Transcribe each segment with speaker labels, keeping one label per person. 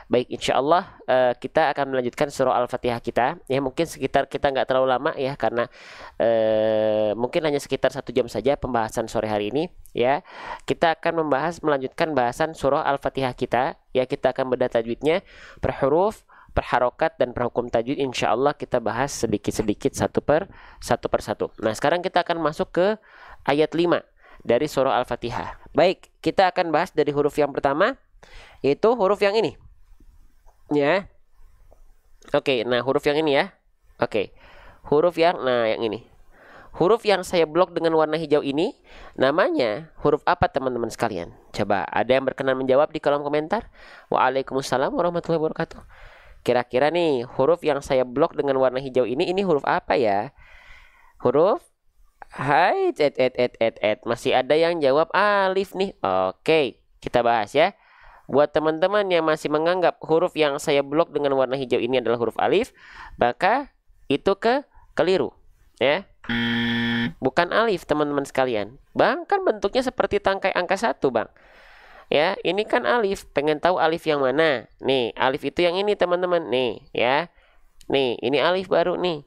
Speaker 1: Baik, insya Allah kita akan melanjutkan surah Al-Fatihah kita. Ya mungkin sekitar kita nggak terlalu lama ya karena mungkin hanya sekitar 1 jam saja pembahasan sore hari ini. Ya, kita akan melanjutkan bahasan surah Al-Fatihah kita. Ya, kita akan bedah tajwidnya per huruf, per harokat, dan per hukum tajwid. Insya Allah kita bahas sedikit-sedikit satu per satu. Nah, sekarang kita akan masuk ke ayat 5 dari surah Al-Fatihah. Baik, kita akan bahas dari huruf yang pertama, yaitu huruf yang ini. Ya. Oke, nah huruf yang ini ya. Oke. Yang ini. Huruf yang saya blok dengan warna hijau ini namanya huruf apa teman-teman sekalian? Coba ada yang berkenan menjawab di kolom komentar? Waalaikumsalam warahmatullahi wabarakatuh. Kira-kira nih huruf yang saya blok dengan warna hijau ini huruf apa ya? Huruf masih ada yang jawab alif nih. Oke, kita bahas ya. Buat teman-teman yang masih menganggap huruf yang saya blok dengan warna hijau ini adalah huruf alif, maka itu keliru ya. Bukan alif teman-teman sekalian. Bang, kan bentuknya seperti tangkai angka 1, Bang. Ya, ini kan alif. Pengen tahu alif yang mana? Nih, alif itu yang ini teman-teman. Nih, ya. Nih, ini alif baru nih.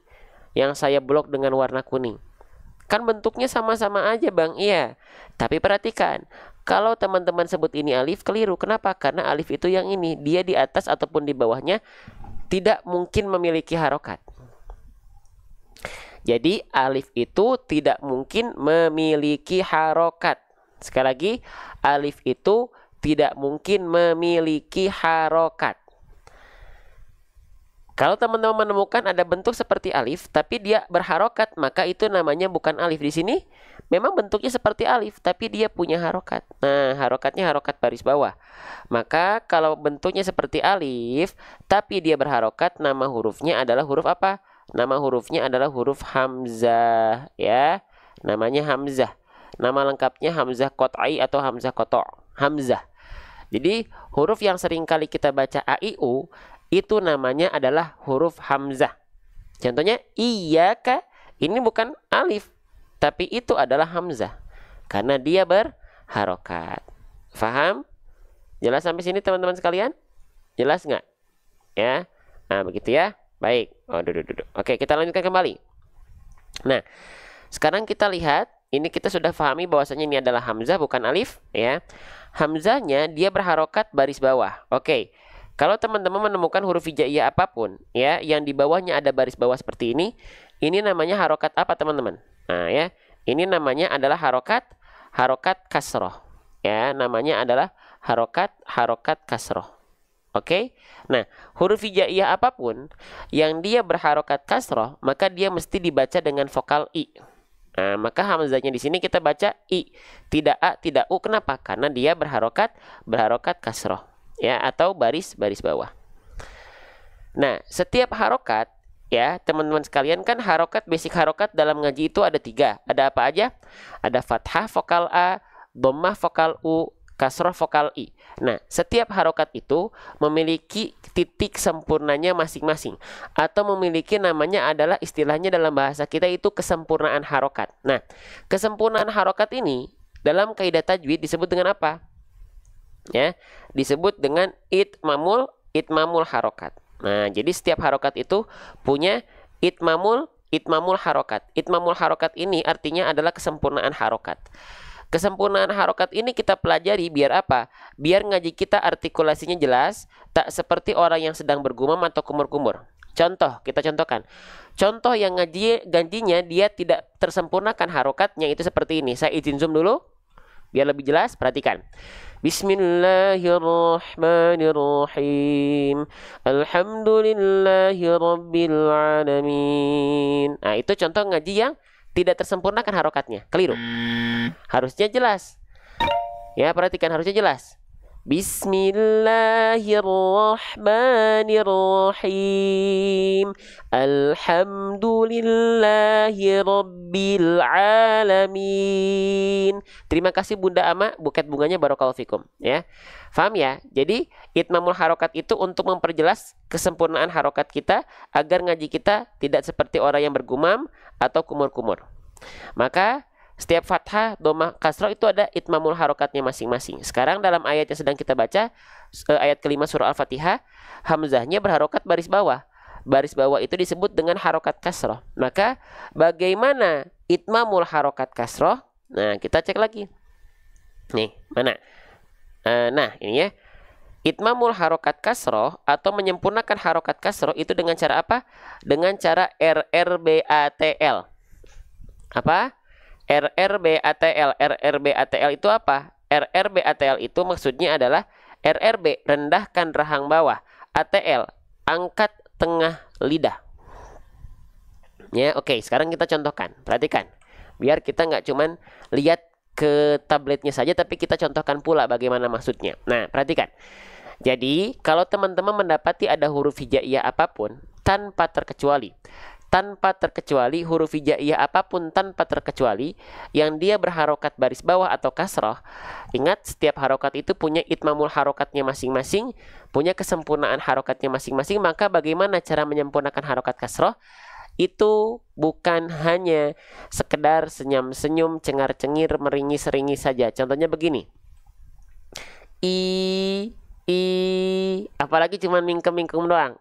Speaker 1: Yang saya blok dengan warna kuning. Kan bentuknya sama-sama aja, Bang. Iya. Tapi perhatikan, kalau teman-teman sebut ini alif, keliru. Kenapa? Karena alif itu yang ini. Dia di atas ataupun di bawahnya tidak mungkin memiliki harokat. Jadi alif itu tidak mungkin memiliki harokat. Sekali lagi, alif itu tidak mungkin memiliki harokat. Kalau teman-teman menemukan ada bentuk seperti alif, tapi dia berharokat, maka itu namanya bukan alif. Di sini memang bentuknya seperti alif, tapi dia punya harokat. Nah, harokatnya harokat baris bawah. Maka kalau bentuknya seperti alif, tapi dia berharokat, nama hurufnya adalah huruf apa? Nama hurufnya adalah huruf hamzah, ya. Namanya hamzah. Nama lengkapnya hamzah qat'i atau hamzah qata'. Hamzah. Jadi huruf yang sering kali kita baca a, i, u itu namanya adalah huruf hamzah. Contohnya iyyaka, ini bukan alif, tapi itu adalah hamzah karena dia berharokat. Faham? Jelas sampai sini teman-teman sekalian? Jelas nggak? Ya. Nah, begitu ya. Baik. Oh, duduk. Oke, kita lanjutkan kembali. Nah, sekarang kita lihat, ini kita sudah pahami bahwasanya ini adalah hamzah bukan alif, ya. Hamzahnya dia berharokat baris bawah. Oke. Kalau teman-teman menemukan huruf hijaiyah apapun, ya, yang di bawahnya ada baris bawah seperti ini namanya harokat apa teman-teman? Nah, ya, ini namanya adalah harokat kasroh, ya, namanya adalah harokat kasroh. Oke. Nah, huruf hijaiyah apapun yang dia berharokat kasroh, maka dia mesti dibaca dengan vokal i. Nah, maka hamzahnya di sini kita baca i, tidak a, tidak u. Kenapa? Karena dia berharokat kasroh. Ya, atau baris bawah. Nah, setiap harokat, ya teman-teman sekalian, kan harokat, basic harokat dalam ngaji itu ada 3. Ada apa aja? Ada fathah vokal a, dhammah vokal u, kasroh vokal i. Nah, setiap harokat itu memiliki titik sempurnanya masing-masing, atau memiliki namanya adalah, istilahnya dalam bahasa kita itu kesempurnaan harokat. Nah, kesempurnaan harokat ini dalam kaidah tajwid disebut dengan apa? Ya, disebut dengan itmamul harokat. Nah, jadi setiap harokat itu punya itmamul harokat. Itmamul harokat ini artinya adalah kesempurnaan harokat. Kesempurnaan harokat ini kita pelajari biar apa? Biar ngaji kita artikulasinya jelas, tak seperti orang yang sedang bergumam atau kumur-kumur. Contoh, kita contohkan. Contoh yang ganjinya dia tidak tersempurnakan harokatnya itu seperti ini. Saya izin zoom dulu biar lebih jelas. Perhatikan. Bismillahirrahmanirrahim. Alhamdulillahirrabbilalamin. Nah, itu contoh ngaji yang tidak tersempurnakan harokatnya. Keliru. Harusnya jelas. Ya, perhatikan, harusnya jelas. Bismillahirrahmanirrahim. Alhamdulillahirabbilalamin. Terima kasih Bunda Ama, buket bunganya barakallahu fikum, ya. Paham ya? Jadi itmamul harokat itu untuk memperjelas kesempurnaan harokat kita agar ngaji kita tidak seperti orang yang bergumam atau kumur-kumur. Maka Setiap fathah, domah, kasroh itu ada itmamul harokatnya masing-masing. Sekarang dalam ayat yang sedang kita baca, ayat kelima surah Al-Fatihah, hamzahnya berharokat baris bawah. Baris bawah itu disebut dengan harokat kasroh. Maka bagaimana itmamul harokat kasroh? Nah, kita cek lagi. Nih, mana? Nah, ini ya. Itmamul harokat kasroh atau menyempurnakan harokat kasroh itu dengan cara apa? Dengan cara RRBATL. Apa? RRBATL. RRBATL itu apa? RRBATL itu maksudnya adalah RRB, rendahkan rahang bawah. ATL, angkat tengah lidah. Ya, oke. Sekarang kita contohkan. Perhatikan. Biar kita nggak cuman lihat ke tabletnya saja, tapi kita contohkan pula bagaimana maksudnya. Nah, perhatikan. Jadi, kalau teman-teman mendapati ada huruf hijaiyah apapun, tanpa terkecuali huruf hijaiyah apapun tanpa terkecuali, yang dia berharokat baris bawah atau kasroh, ingat setiap harokat itu punya itmamul harokatnya masing-masing, punya kesempurnaan harokatnya masing-masing, maka bagaimana cara menyempurnakan harokat kasroh? Itu bukan hanya sekedar senyum-senyum, cengar-cengir, meringis-ringis saja. Contohnya begini. Apalagi cuma mingkem-mingkem doang.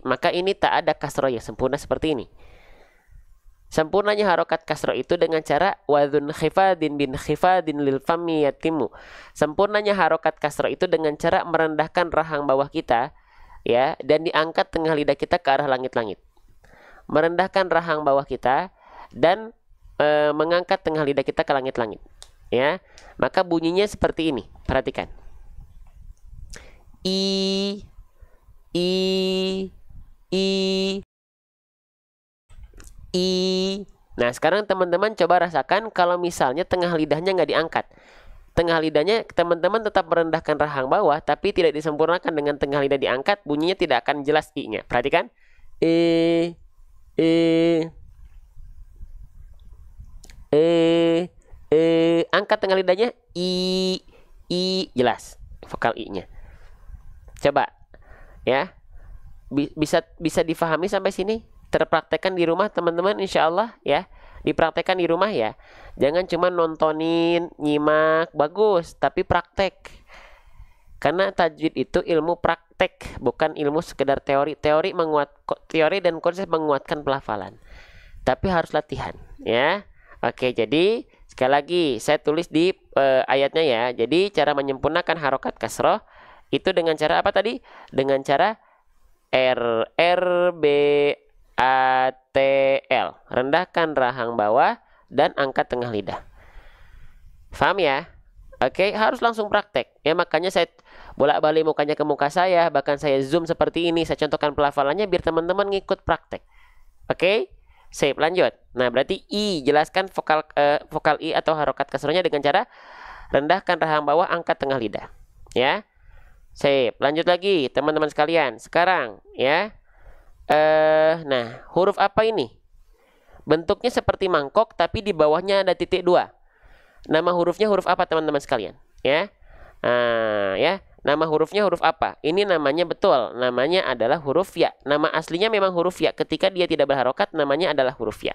Speaker 1: Maka ini tak ada kasroh yang sempurna seperti ini. Sempurnanya harokat kasroh itu dengan cara wadhun khifadin bin khifadin lil fami yatimu. Sempurnanya harokat kasroh itu dengan cara merendahkan rahang bawah kita, ya, dan diangkat tengah lidah kita ke arah langit-langit. Merendahkan rahang bawah kita dan mengangkat tengah lidah kita ke langit-langit, ya. Maka bunyinya seperti ini. Perhatikan. Nah, sekarang teman-teman coba rasakan kalau misalnya tengah lidahnya nggak diangkat. Tengah lidahnya teman-teman tetap merendahkan rahang bawah, tapi tidak disempurnakan dengan tengah lidah diangkat, bunyinya tidak akan jelas i-nya. Perhatikan. Angkat tengah lidahnya, jelas vokal i-nya. Coba, ya, bisa difahami sampai sini, terpraktekkan di rumah teman-teman, insya Allah ya, dipraktekkan di rumah ya. Jangan cuma nontonin, nyimak, bagus, tapi praktek. Karena tajwid itu ilmu praktek, bukan ilmu sekedar teori. Teori dan konsep menguatkan pelafalan, tapi harus latihan, ya. Oke, jadi sekali lagi saya tulis di ayatnya ya. Jadi cara menyempurnakan harokat kasroh itu dengan cara apa tadi? Dengan cara RRBATL, rendahkan rahang bawah dan angkat tengah lidah. Paham ya? Oke, harus langsung praktek. Ya, makanya saya bolak-balik mukanya ke muka saya, bahkan saya zoom seperti ini, saya contohkan pelafalannya biar teman-teman ngikut praktek. Oke? Sip, lanjut. Nah, berarti I, jelaskan vokal I atau harokat kasrohnya dengan cara rendahkan rahang bawah, angkat tengah lidah. Ya. Sip, lanjut lagi teman-teman sekalian. Sekarang ya. Nah, huruf apa ini? Bentuknya seperti mangkok tapi di bawahnya ada titik 2. Nama hurufnya huruf apa teman-teman sekalian? Ya. Ya, nama hurufnya huruf apa? Ini namanya betul, namanya adalah huruf ya. Nama aslinya memang huruf ya. Ketika dia tidak berharokat, namanya adalah huruf ya.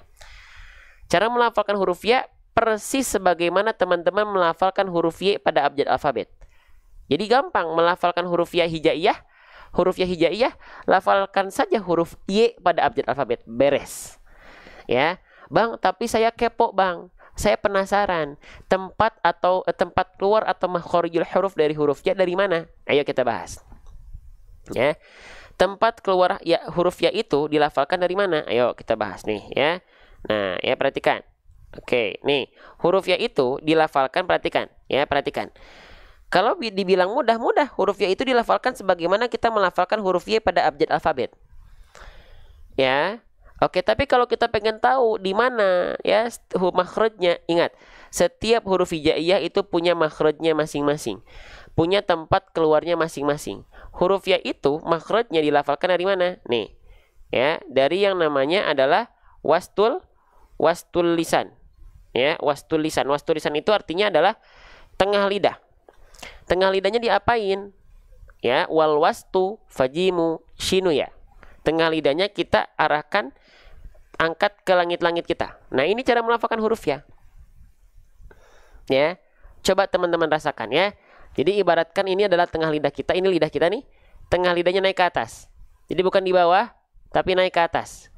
Speaker 1: Cara melafalkan huruf ya persis sebagaimana teman-teman melafalkan huruf y pada abjad alfabet. Jadi gampang melafalkan huruf ya hijaiyah. Huruf ya hijaiyah, lafalkan saja huruf y pada abjad alfabet. Beres. Ya, Bang, tapi saya kepo, Bang. Saya penasaran, tempat keluar atau makhorijul huruf dari huruf ya dari mana? Ayo kita bahas. Ya. Tempat keluar ya huruf ya itu dilafalkan dari mana? Ayo kita bahas nih ya. Nah, ya perhatikan. Oke, nih, huruf ya itu dilafalkan, perhatikan. Ya, perhatikan. Kalau dibilang mudah, huruf ya itu dilafalkan sebagaimana kita melafalkan huruf y pada abjad alfabet. Ya. Oke, tapi kalau kita pengen tahu di mana ya makhrajnya, ingat, setiap huruf hijaiyah itu punya makhrajnya masing-masing. Punya tempat keluarnya masing-masing. Huruf ya itu makhrajnya dilafalkan dari mana? Nih. Ya, dari yang namanya adalah wastul lisan. Ya, wastul lisan. Wastul lisan itu artinya adalah tengah lidah. Tengah lidahnya diapain? Ya, wal wastu fajimu shinu ya. Tengah lidahnya kita arahkan angkat ke langit-langit kita. Nah, ini cara melafalkan huruf ya. Ya. Coba teman-teman rasakan ya. Jadi ibaratkan ini adalah tengah lidah kita, ini lidah kita nih. Tengah lidahnya naik ke atas. Jadi bukan di bawah, tapi naik ke atas.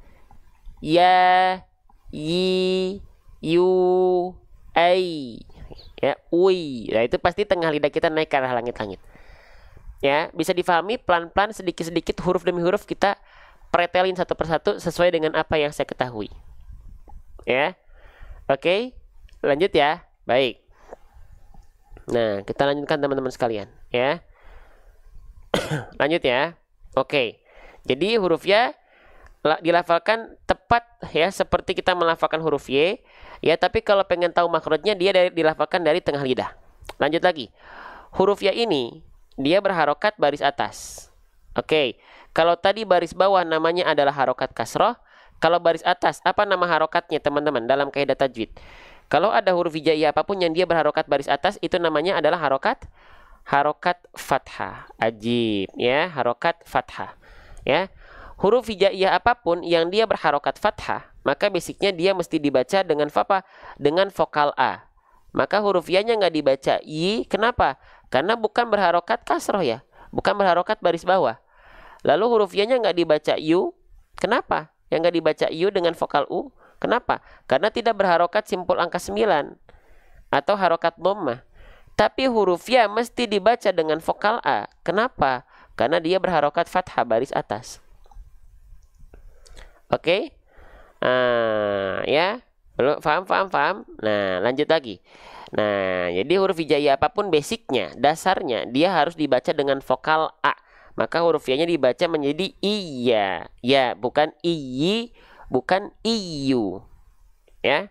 Speaker 1: Ya, yi, yu, ai. Ya, ui. Nah, itu pasti tengah lidah kita naik ke arah langit-langit. Ya, bisa difahami pelan-pelan sedikit-sedikit huruf demi huruf kita pretelin satu persatu sesuai dengan apa yang saya ketahui. Ya. Oke. Lanjut ya. Baik. Nah, kita lanjutkan teman-teman sekalian, ya. Lanjut ya. Oke. Jadi huruf ya dilafalkan tepat ya seperti kita melafalkan huruf Y, ya, tapi kalau pengen tahu makrotnya dia dilafalkan dari tengah lidah. Lanjut lagi. Huruf ya ini dia berharokat baris atas. Oke. Kalau tadi baris bawah namanya adalah harokat kasroh, kalau baris atas apa nama harokatnya teman-teman dalam kaidah tajwid? Kalau ada huruf hijaiyah apapun yang dia berharokat baris atas, itu namanya adalah harokat fathah. Ajib, ya, harokat fathah. Ya, huruf hijaiyah apapun yang dia berharokat fathah, maka basicnya dia mesti dibaca dengan apa? Dengan vokal A. Maka huruf ya-nya nggak dibaca i. Kenapa? Karena bukan berharokat kasroh ya, bukan berharokat baris bawah. Lalu huruf ya-nya nggak dibaca yu. Kenapa? Yang nggak dibaca yu dengan vokal u. Kenapa? Karena tidak berharokat simpul angka 9 atau harokat dhammah. Tapi huruf ya mesti dibaca dengan vokal A. Kenapa? Karena dia berharokat fathah baris atas. Oke? Ya. Belum paham? Nah, lanjut lagi. Nah, jadi huruf hijaiyah apapun basicnya, dasarnya dia harus dibaca dengan vokal A. Maka huruf ya-nya dibaca menjadi iya. Ya, bukan iyi, bukan iyu. Ya.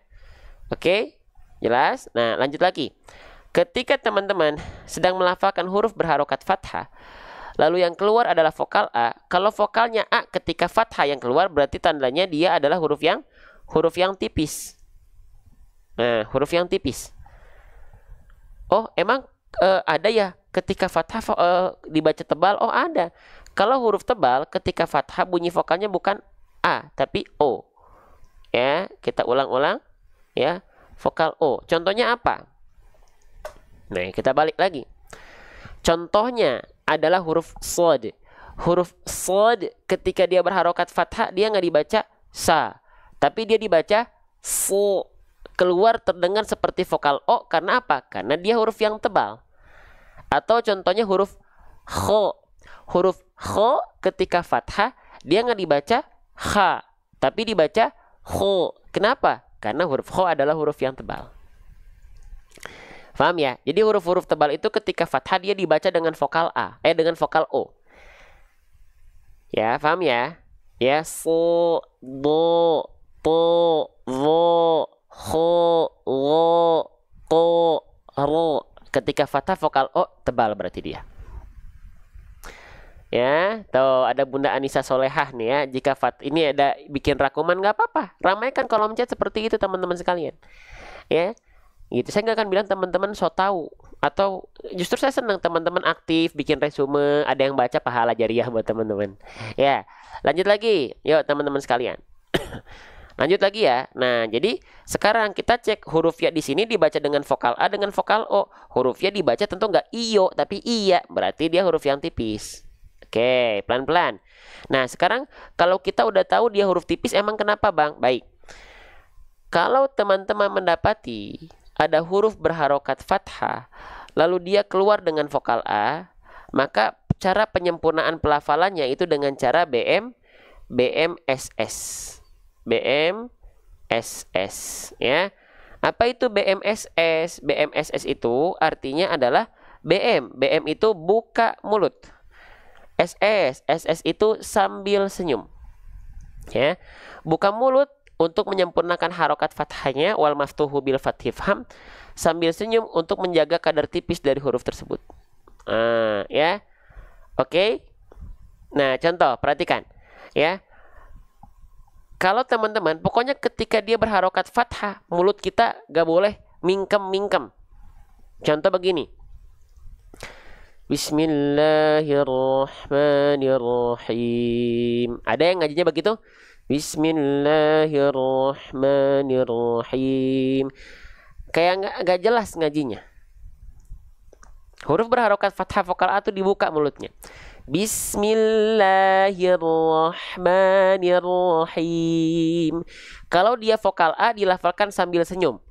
Speaker 1: Oke? Jelas? Nah, lanjut lagi. Ketika teman-teman sedang melafalkan huruf berharokat fathah, lalu yang keluar adalah vokal A. Kalau vokalnya A ketika fathah yang keluar berarti tandanya dia adalah huruf yang tipis. Nah, huruf yang tipis. Oh, emang ada ya ketika fathah dibaca tebal? Oh, ada. Kalau huruf tebal ketika fathah bunyi vokalnya bukan A tapi O. Ya, kita ulang-ulang ya. Vokal O. Contohnya apa? Nah, kita balik lagi. Contohnya adalah huruf shad. Huruf shad ketika dia berharokat fathah dia nggak dibaca sa, tapi dia dibaca so. Keluar terdengar seperti vokal O karena apa? Karena dia huruf yang tebal. Atau contohnya huruf kho. Huruf kho ketika fathah dia nggak dibaca kha, tapi dibaca kho. Kenapa? Karena huruf kho adalah huruf yang tebal. Paham ya? Jadi huruf-huruf tebal itu ketika fathah dia dibaca dengan vokal A, dengan vokal O. Ya, paham ya? Ya, so, do, to, vo, kho, lo, to, ro. Ketika fathah vokal O tebal berarti dia. Ya, tuh ada Bunda Anissa Solehah nih ya. Jika ini ada bikin rangkuman nggak apa-apa. Ramaikan kolom chat seperti itu teman-teman sekalian. Ya, gitu. Saya nggak akan bilang teman-teman so tahu, atau justru saya senang teman-teman aktif bikin resume, ada yang baca, pahala jariah buat teman-teman. Ya, lanjut lagi. Yuk teman-teman sekalian. Lanjut lagi ya. Nah, jadi sekarang kita cek huruf ya di sini dibaca dengan vokal A dengan vokal O. Huruf ya dibaca tentu nggak iyo tapi iya, berarti dia huruf yang tipis. Oke, pelan-pelan. Nah, sekarang kalau kita udah tahu dia huruf tipis, emang kenapa, Bang? Baik. Kalau teman-teman mendapati ada huruf berharokat fathah, lalu dia keluar dengan vokal A, maka cara penyempurnaan pelafalannya itu dengan cara BMSS. BMSS, ya. Apa itu BMSS? BMSS itu artinya adalah BM. BM itu buka mulut. SS itu sambil senyum. Ya. Buka mulut untuk menyempurnakan harokat fathahnya, wal maftuhu bil fathih faham, sambil senyum untuk menjaga kadar tipis dari huruf tersebut. Ya. Oke. Nah, contoh, perhatikan. Ya. Kalau teman-teman, pokoknya ketika dia berharokat fathah, mulut kita gak boleh mingkem-mingkem. Contoh begini. Bismillahirrahmanirrahim. Ada yang ngajinya begitu? Bismillahirrahmanirrahim. Kayak nggak jelas ngajinya. Huruf berharokat fathah vokal A itu dibuka mulutnya. Bismillahirrahmanirrahim. Kalau dia vokal A dilafalkan sambil senyum.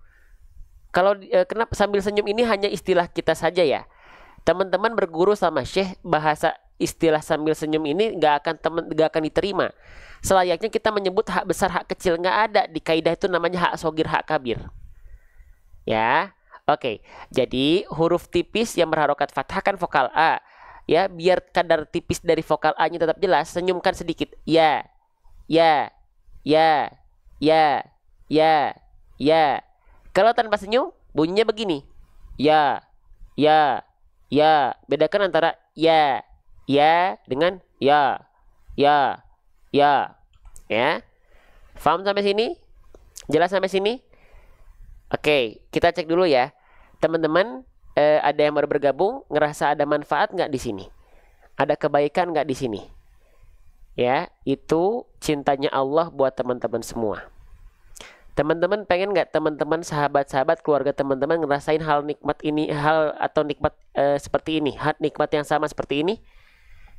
Speaker 1: Kalau kenapa sambil senyum ini hanya istilah kita saja ya. Teman-teman berguru sama Syekh, bahasa istilah sambil senyum ini nggak akan diterima. Selayaknya kita menyebut hak besar hak kecil, nggak ada di kaidah itu, namanya hak sogir hak kabir. Ya. Oke, jadi huruf tipis yang berharokat fathah kan vokal A. Ya, biar kadar tipis dari vokal A-nya tetap jelas, senyumkan sedikit. Ya, ya, ya, ya, ya, ya. Kalau tanpa senyum, bunyinya begini. Ya, ya, ya. Bedakan antara ya, ya dengan ya, ya, ya. Ya. Paham sampai sini? Jelas sampai sini? Oke, kita cek dulu ya. Teman-teman, ada yang baru bergabung, ngerasa ada manfaat nggak di sini? Ada kebaikan nggak di sini? Ya, itu cintanya Allah buat teman-teman semua. Teman-teman pengen nggak teman-teman, sahabat-sahabat, keluarga teman-teman ngerasain hal nikmat ini, hal atau nikmat seperti ini, nikmat yang sama seperti ini?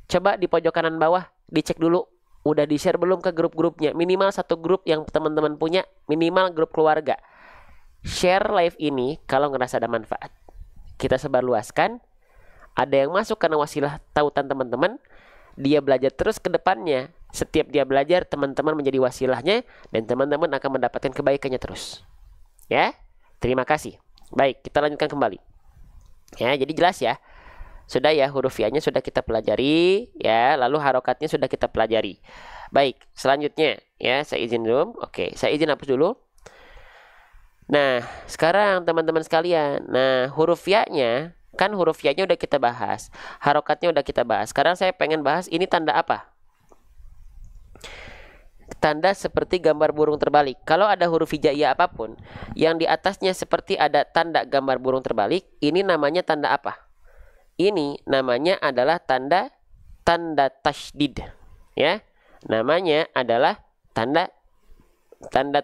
Speaker 1: Coba di pojok kanan bawah, dicek dulu. Udah di-share belum ke grup-grupnya? Minimal satu grup yang teman-teman punya, minimal grup keluarga. Share live ini kalau ngerasa ada manfaat. Kita sebarluaskan. Ada yang masuk karena wasilah tautan teman-teman. Dia belajar terus ke depannya. Setiap dia belajar, teman-teman menjadi wasilahnya. Dan teman-teman akan mendapatkan kebaikannya terus. Ya, terima kasih. Baik, kita lanjutkan kembali. Ya, jadi jelas ya. Sudah ya, huruf ya-nya sudah kita pelajari. Ya, lalu harokatnya sudah kita pelajari. Baik, selanjutnya. Ya, saya izin dulu. Oke, saya izin hapus dulu. Nah, sekarang teman-teman sekalian, nah huruf ya-nya, kan huruf ya-nya udah kita bahas, harokatnya udah kita bahas. Sekarang saya pengen bahas ini tanda apa? Tanda seperti gambar burung terbalik. Kalau ada huruf hijaiyah apapun, yang di atasnya seperti ada tanda gambar burung terbalik, ini namanya tanda apa? Ini namanya adalah tanda tasydid. Ya, namanya adalah tanda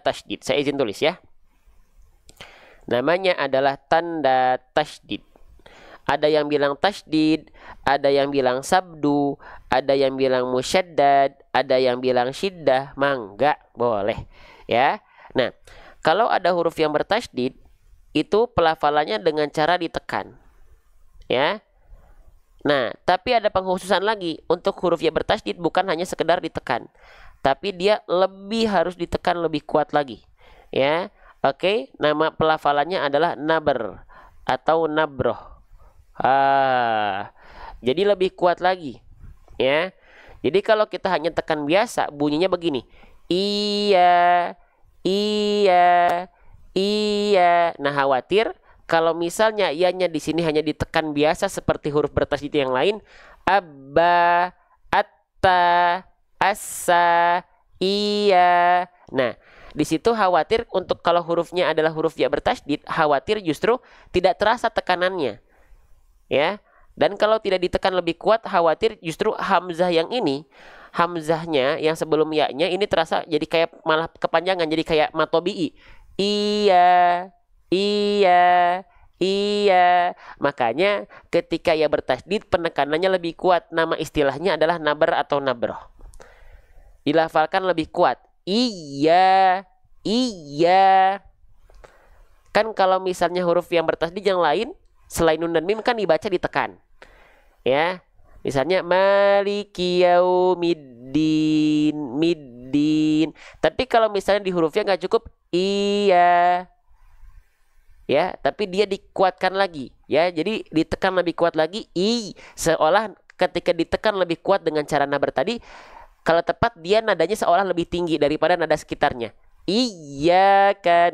Speaker 1: tasydid. Saya izin tulis ya. Namanya adalah tanda tasydid. Ada yang bilang tasydid, ada yang bilang sabdu, ada yang bilang musyaddad, ada yang bilang syiddah, mangga boleh ya. Nah, kalau ada huruf yang bertasydid, itu pelafalannya dengan cara ditekan. Ya. Nah, tapi ada pengkhususan lagi. Untuk huruf yang bertasydid bukan hanya sekedar ditekan, tapi dia lebih harus ditekan lebih kuat lagi. Ya. Oke, nama pelafalannya adalah naber atau nabroh. Jadi lebih kuat lagi, ya. Jadi kalau kita hanya tekan biasa, bunyinya begini. Iya, iya, iya. Nah, khawatir kalau misalnya ianya di sini hanya ditekan biasa seperti huruf bertasydid yang lain, abba, atta, assa, iya. Nah, di situ khawatir untuk kalau hurufnya adalah huruf ya bertasydid, khawatir justru tidak terasa tekanannya. Ya. Dan kalau tidak ditekan lebih kuat, khawatir justru hamzah yang ini, hamzahnya yang sebelum ya-nya ini terasa jadi kayak malah kepanjangan, jadi kayak matobi'i. Iya, iya, iya. Makanya ketika ya bertasydid penekanannya lebih kuat. Nama istilahnya adalah nabar atau nabroh. Dilafalkan lebih kuat. Iya, iya. Kan kalau misalnya huruf yang bertasydid yang lain selain nun dan mim kan dibaca ditekan. Ya. Misalnya maliki yaumiddin, middin. Tapi kalau misalnya di hurufnya nggak cukup iya. Ya, tapi dia dikuatkan lagi, ya. Jadi ditekan lebih kuat lagi seolah ketika ditekan lebih kuat dengan cara nabar tadi, kalau tepat dia nadanya seolah lebih tinggi daripada nada sekitarnya. Iyyaka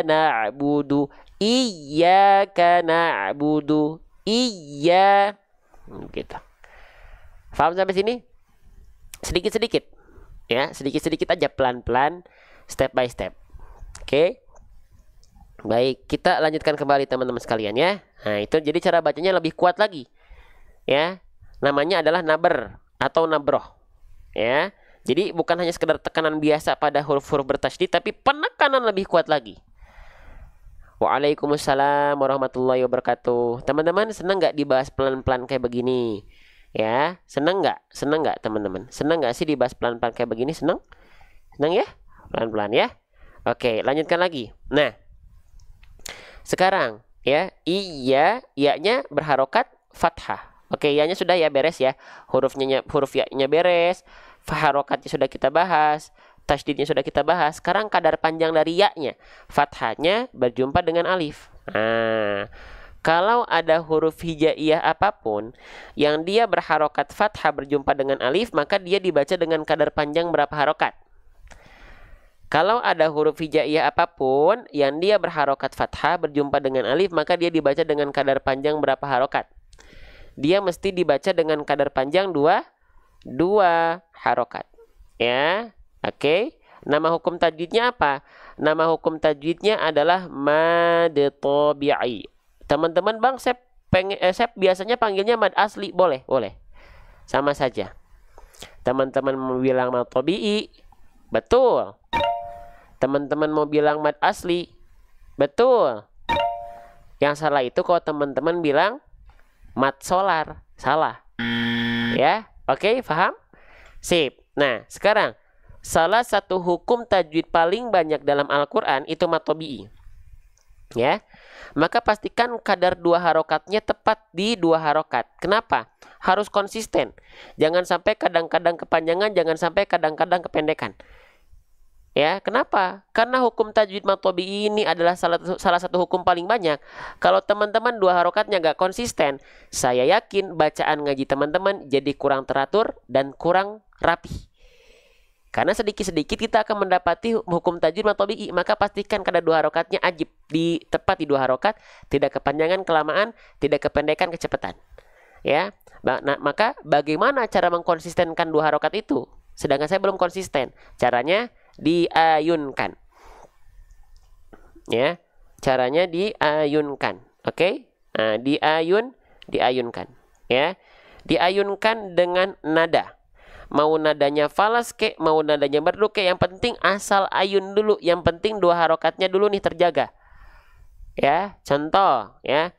Speaker 1: na'budu, iyyaka na'budu, iya. Gitu. Paham sampai sini? Sedikit-sedikit. Ya, sedikit-sedikit aja, pelan-pelan, step by step. Oke. Baik, kita lanjutkan kembali teman-teman sekalian ya. Nah, itu jadi cara bacanya lebih kuat lagi. Ya. Namanya adalah naber atau nabroh. Ya. Jadi bukan hanya sekedar tekanan biasa pada huruf-huruf bertasydid, tapi penekanan lebih kuat lagi. Waalaikumsalam warahmatullahi wabarakatuh. Teman-teman senang nggak dibahas pelan-pelan kayak begini? Ya, senang nggak? Senang nggak teman-teman? Senang nggak sih dibahas pelan-pelan kayak begini? Senang? Senang ya? Pelan-pelan ya. Oke, lanjutkan lagi. Nah, sekarang ya, iya-nya berharokat fathah. Oke, iya-nya sudah ya beres ya. Huruf ya-nya beres. Harokatnya sudah kita bahas. Tasydidnya sudah kita bahas. Sekarang kadar panjang dari ya-nya. Fathahnya berjumpa dengan alif. Nah, kalau ada huruf hijaiyah apapun yang dia berharokat fathah berjumpa dengan alif, maka dia dibaca dengan kadar panjang berapa harokat? Kalau ada huruf hijaiyah apapun yang dia berharokat fathah berjumpa dengan alif, maka dia dibaca dengan kadar panjang berapa harokat? Dia mesti dibaca dengan kadar panjang dua harokat. Ya, oke. Nama hukum tajwidnya apa? Nama hukum tajwidnya adalah mad tabi'i. Teman-teman, Bang, saya biasanya panggilnya mad asli, boleh? Boleh. Sama saja. Teman-teman mau bilang mad tabi'i, betul. Teman-teman mau bilang mad asli, betul. Yang salah itu kalau teman-teman bilang mad solar, salah. Ya, oke, paham? Sip. Nah, sekarang salah satu hukum tajwid paling banyak dalam Al-Quran itu mad tabi'i. Ya, maka pastikan kadar dua harokatnya tepat di dua harokat. Kenapa? Harus konsisten. Jangan sampai kadang-kadang kepanjangan, jangan sampai kadang-kadang kependekan. Ya, kenapa? Karena hukum tajwid mad tabi'i ini adalah salah satu hukum paling banyak. Kalau teman-teman dua harokatnya nggak konsisten, saya yakin bacaan ngaji teman-teman jadi kurang teratur dan kurang rapi. Karena sedikit-sedikit kita akan mendapati hukum tajwid mad tabi'i, maka pastikan kadar dua harokatnya ajib, tepat di dua harokat, tidak kepanjangan, kelamaan, tidak kependekan, kecepatan. Ya, nah, maka bagaimana cara mengkonsistenkan dua harokat itu? Sedangkan saya belum konsisten. Caranya diayunkan. Ya, caranya diayunkan. Oke? Nah, diayunkan. Ya, diayunkan dengan nada. Mau nadanya falas kek, mau nadanya merdu kek, yang penting asal ayun dulu. Yang penting dua harokatnya dulu nih terjaga. Ya, contoh ya.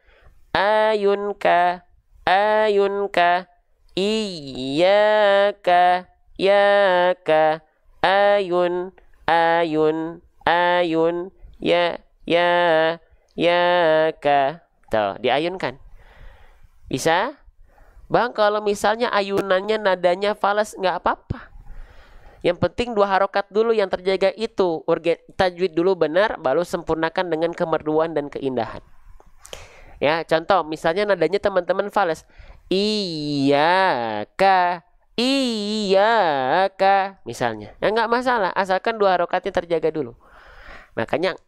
Speaker 1: Ayunka, ayunka, iyyaka, yaka, ayun, ayun, ayun, yaka. Tuh, diayunkan. Bisa? Bang, kalau misalnya ayunannya nadanya falas, nggak apa-apa. Yang penting dua harokat dulu yang terjaga itu. Tajwid dulu benar, baru sempurnakan dengan kemerduan dan keindahan. Ya, contoh, misalnya nadanya teman-teman falas. Iyaka, iyaka, misalnya. Ya, nggak masalah, asalkan dua harokatnya terjaga dulu. Makanya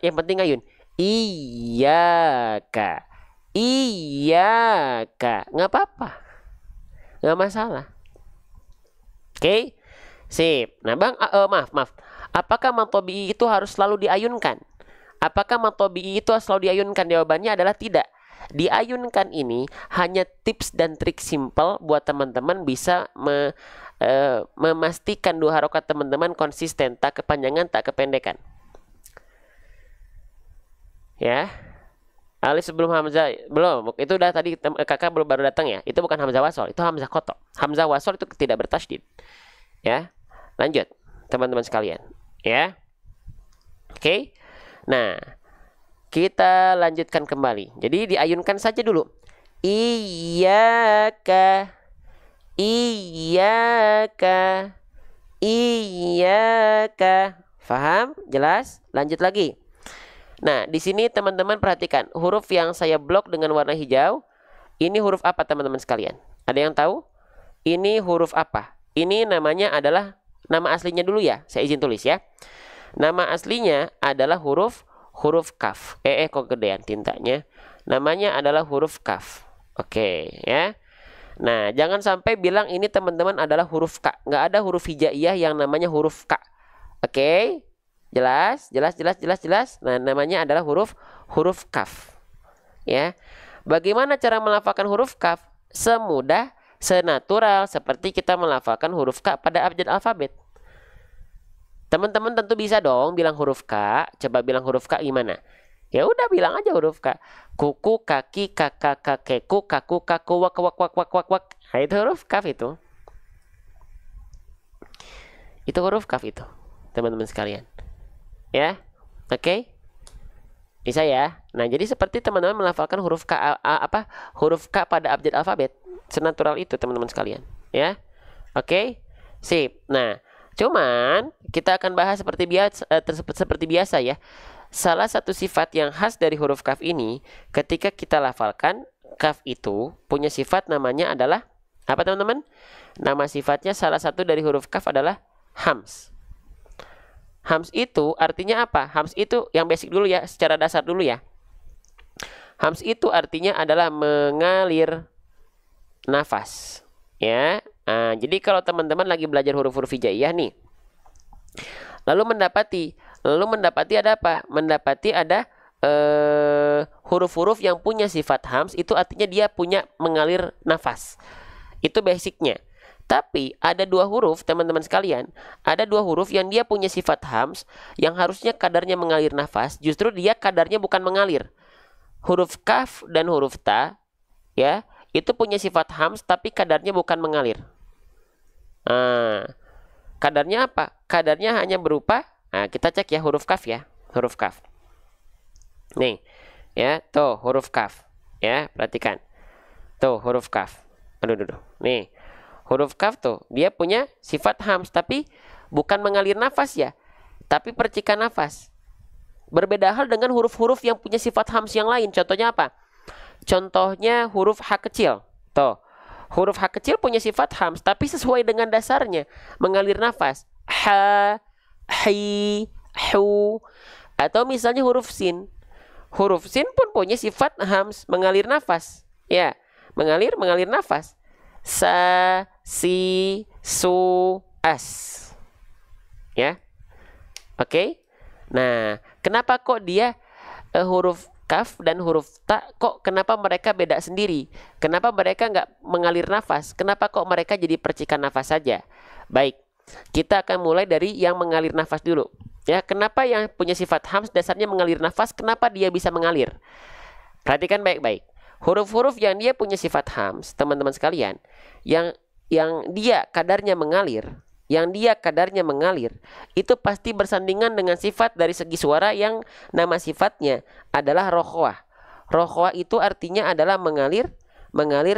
Speaker 1: yang penting ayun. Iyaka, iyaka, nggak apa-apa, nggak masalah. Oke, sip. Nah, Bang, maaf. Apakah mad tabi'i itu harus selalu diayunkan? Apakah mad tabi'i itu harus selalu diayunkan? Jawabannya adalah tidak. Diayunkan ini hanya tips dan trik simple buat teman-teman bisa memastikan dua harokat teman-teman konsisten, tak kepanjangan, tak kependekan. Ya. Alif sebelum hamzah belum. Itu udah tadi kakak baru datang ya. Itu bukan hamzah wasol, itu hamzah kotok. Hamzah wasol itu tidak bertasydid. Ya. Lanjut teman-teman sekalian, ya. Oke. Nah, kita lanjutkan kembali. Jadi diayunkan saja dulu. Iyyaka, iyyaka, iyyaka. Faham? Jelas? Lanjut lagi. Nah, di sini teman-teman perhatikan huruf yang saya blok dengan warna hijau. Ini huruf apa teman-teman sekalian? Ada yang tahu? Ini huruf apa? Ini namanya adalah, nama aslinya dulu ya. Saya izin tulis ya. Nama aslinya adalah huruf kaf. Kok gedean tintanya. Namanya adalah huruf kaf. Oke, ya. Nah, jangan sampai bilang ini teman-teman adalah huruf K. Nggak ada huruf hijaiyah yang namanya huruf K. Oke. Jelas? Nah, namanya adalah huruf kaf. Ya. Bagaimana cara melafalkan huruf kaf? senatural seperti kita melafalkan huruf K pada abjad alfabet. Teman-teman tentu bisa dong bilang huruf K. Coba bilang huruf K gimana? Ya udah bilang aja huruf K. Kuku, kaki, kakak, kakeku, kaku, kaku, wak, wak, wak, wak, wak, wak. Nah, itu huruf kaf itu. Itu huruf kaf itu, teman-teman sekalian. Ya, oke? Bisa ya? Nah, jadi seperti teman-teman melafalkan huruf K, huruf K pada abjad alfabet. Senatural itu, teman-teman sekalian. Ya, oke? Sip. Nah, cuman kita akan bahas seperti biasa ya. Salah satu sifat yang khas dari huruf kaf ini, ketika kita lafalkan, kaf itu punya sifat namanya adalah apa, teman-teman? Nama sifatnya salah satu dari huruf kaf adalah hams. Hams itu artinya apa? Hams itu yang basic dulu ya, secara dasar dulu ya. Hams itu artinya adalah mengalir nafas. Ya. Nah, jadi kalau teman-teman lagi belajar huruf-huruf hijaiyah nih, lalu mendapati ada apa? Mendapati ada huruf-huruf yang punya sifat hams, itu artinya dia punya mengalir nafas. Itu basicnya. Tapi ada dua huruf, teman-teman sekalian. Ada dua huruf yang dia punya sifat hams, yang harusnya kadarnya mengalir nafas, justru dia kadarnya bukan mengalir. Huruf kaf dan huruf ta, ya, itu punya sifat hams, tapi kadarnya bukan mengalir. Nah, kadarnya apa? Kadarnya hanya berupa, nah kita cek ya huruf kaf ya, huruf kaf. Nih, ya, tuh huruf kaf, ya, perhatikan. Tuh huruf kaf. Aduh. Nih. Huruf kaf tuh, dia punya sifat hams, tapi bukan mengalir nafas ya, tapi percikan nafas. Berbeda hal dengan huruf-huruf yang punya sifat hams yang lain. Contohnya apa? Contohnya huruf H kecil. Tuh, huruf H kecil punya sifat hams, tapi sesuai dengan dasarnya, mengalir nafas. Ha, hi, hu. Atau misalnya huruf sin. Huruf sin pun punya sifat hams, mengalir nafas. Ya, mengalir nafas. Sa, si, su, as. Ya. Oke. Nah, kenapa kok dia huruf kaf dan huruf ta, kok kenapa mereka beda sendiri? Kenapa mereka nggak mengalir nafas? Kenapa kok mereka jadi percikan nafas saja? Baik, kita akan mulai dari yang mengalir nafas dulu. Ya, kenapa yang punya sifat hams dasarnya mengalir nafas? Kenapa dia bisa mengalir? Perhatikan baik-baik. Huruf-huruf yang dia punya sifat hams, teman-teman sekalian, yang dia kadarnya mengalir, itu pasti bersandingan dengan sifat dari segi suara yang nama sifatnya adalah rokhwah. Rokhwah itu artinya adalah mengalir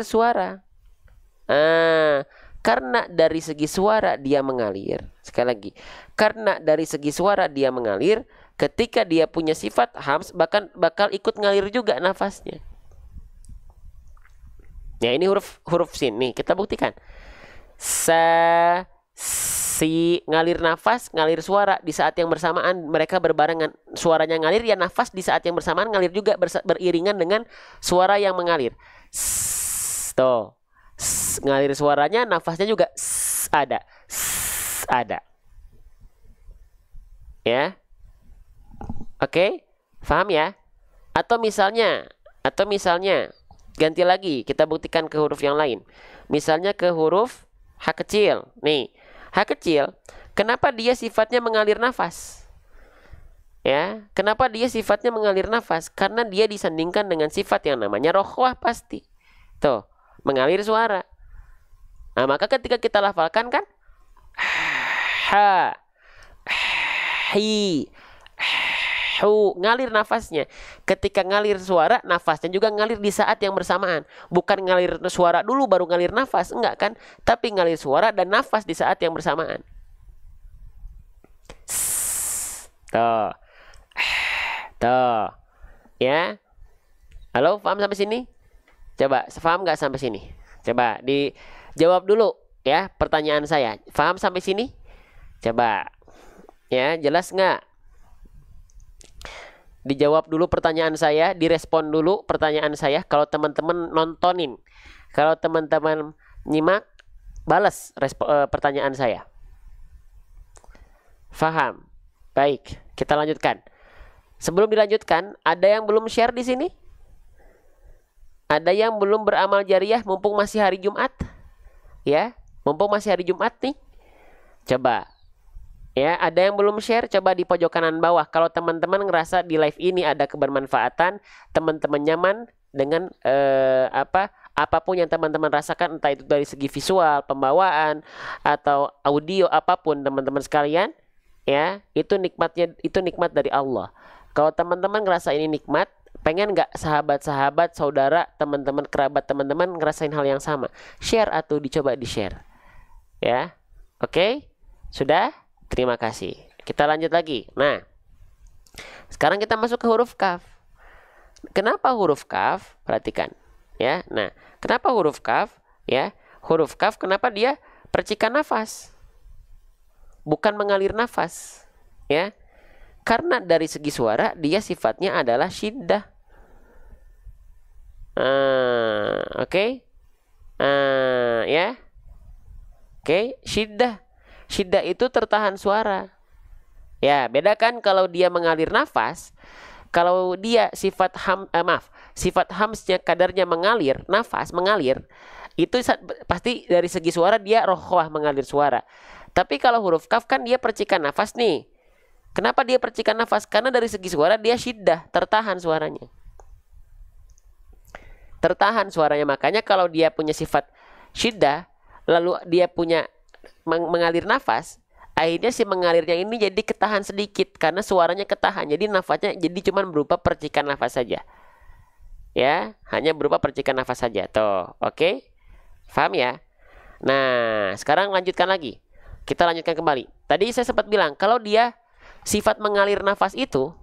Speaker 1: suara. Karena dari segi suara dia mengalir. Sekali lagi, karena dari segi suara dia mengalir, ketika dia punya sifat hams, bakal ikut ngalir juga nafasnya. Ya, ini huruf sin nih, kita buktikan. Sa, si, ngalir nafas, ngalir suara di saat yang bersamaan, mereka berbarengan. Suaranya ngalir, ya nafas di saat yang bersamaan ngalir juga, beriringan dengan suara yang mengalir. Tuh, ngalir suaranya, nafasnya juga ada. Ada. Ya. Oke, paham ya? Atau misalnya ganti lagi, kita buktikan ke huruf yang lain. Misalnya ke huruf H kecil. Nih, H kecil, kenapa dia sifatnya mengalir nafas? Ya, kenapa dia sifatnya mengalir nafas? Karena dia disandingkan dengan sifat yang namanya rokhwah pasti. Tuh, mengalir suara. Nah, maka ketika kita lafalkan kan, ha, hi, hu, ngalir nafasnya. Ketika ngalir suara, nafasnya juga ngalir di saat yang bersamaan. Bukan ngalir suara dulu baru ngalir nafas, enggak kan? Tapi ngalir suara dan nafas di saat yang bersamaan. Tuh. Tuh. Ya. Halo, paham sampai sini? Coba, paham nggak sampai sini? Coba dijawab dulu ya pertanyaan saya. Paham sampai sini? Coba. Ya, jelas nggak? Dijawab dulu pertanyaan saya, direspon dulu pertanyaan saya. Kalau teman-teman nontonin, kalau teman-teman nyimak, balas pertanyaan saya. Faham? Baik, kita lanjutkan. Sebelum dilanjutkan, ada yang belum share di sini? Ada yang belum beramal jariah mumpung masih hari Jumat? ya. Mumpung masih hari Jumat nih. Coba. Ya, ada yang belum share, coba di pojok kanan bawah. Kalau teman-teman ngerasa di live ini ada kebermanfaatan, teman-teman nyaman dengan apapun yang teman-teman rasakan, entah itu dari segi visual, pembawaan, atau audio, apapun teman-teman sekalian, ya, itu nikmat dari Allah. Kalau teman-teman ngerasa ini nikmat, pengen nggak sahabat-sahabat, saudara, teman-teman, kerabat teman-teman ngerasain hal yang sama? Share atau dicoba di-share. Ya. Oke? Sudah? Terima kasih. Kita lanjut lagi. Nah, sekarang kita masuk ke huruf kaf. Kenapa huruf kaf? Perhatikan, ya. Nah, kenapa huruf kaf? Ya, huruf kaf kenapa dia percikan nafas? Bukan mengalir nafas, ya. Karena dari segi suara dia sifatnya adalah syiddah. Oke. Ya. Oke, syiddah. Syiddah itu tertahan suara. Ya, bedakan kalau dia mengalir nafas. Kalau dia sifat sifat hamsnya kadarnya mengalir, nafas mengalir, itu pasti dari segi suara dia rokhwah, mengalir suara. Tapi kalau huruf kaf kan dia percikan nafas nih. Kenapa dia percikan nafas? Karena dari segi suara dia syiddah, tertahan suaranya. Tertahan suaranya, makanya kalau dia punya sifat syiddah, lalu dia punya mengalir nafas, akhirnya si mengalirnya ini jadi ketahan sedikit karena suaranya ketahan. Jadi nafasnya jadi cuma berupa percikan nafas saja. Ya, hanya berupa percikan nafas saja. Tuh, oke? Paham ya? Nah, sekarang lanjutkan lagi. Kita lanjutkan kembali. Tadi saya sempat bilang kalau dia sifat mengalir nafas itu,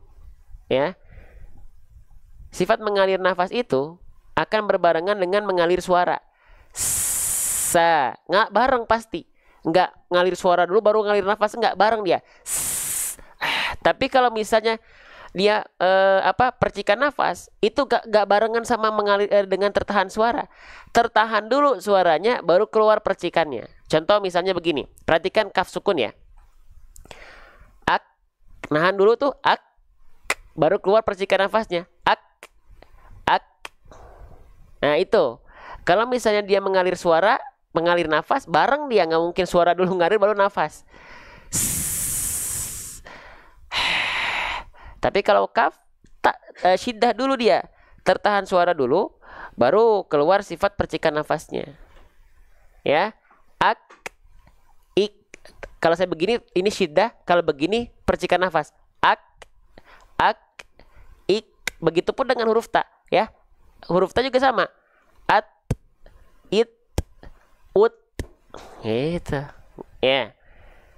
Speaker 1: ya. Sifat mengalir nafas itu akan berbarengan dengan mengalir suara. Nggak bareng pasti. Nggak ngalir suara dulu baru ngalir nafas, nggak bareng dia. Tapi kalau misalnya dia percikan nafas itu nggak barengan sama mengalir dengan tertahan suara. Tertahan dulu suaranya baru keluar percikannya. Contoh misalnya begini, perhatikan kaf sukun ya. Ak, nahan dulu tuh ak, baru keluar percikan nafasnya. Ak. Nah itu, kalau misalnya dia mengalir suara, mengalir nafas, bareng dia, nggak mungkin suara dulu ngalir baru nafas. Tapi kalau kaf, syiddah dulu dia, tertahan suara dulu, baru keluar sifat percikan nafasnya. Ya, ak, ik. Kalau saya begini, ini syiddah. Kalau begini, percikan nafas. Ak, ik. Begitupun dengan huruf ta, ya. Huruf ta juga sama. At, it, ut. Gitu. Ya.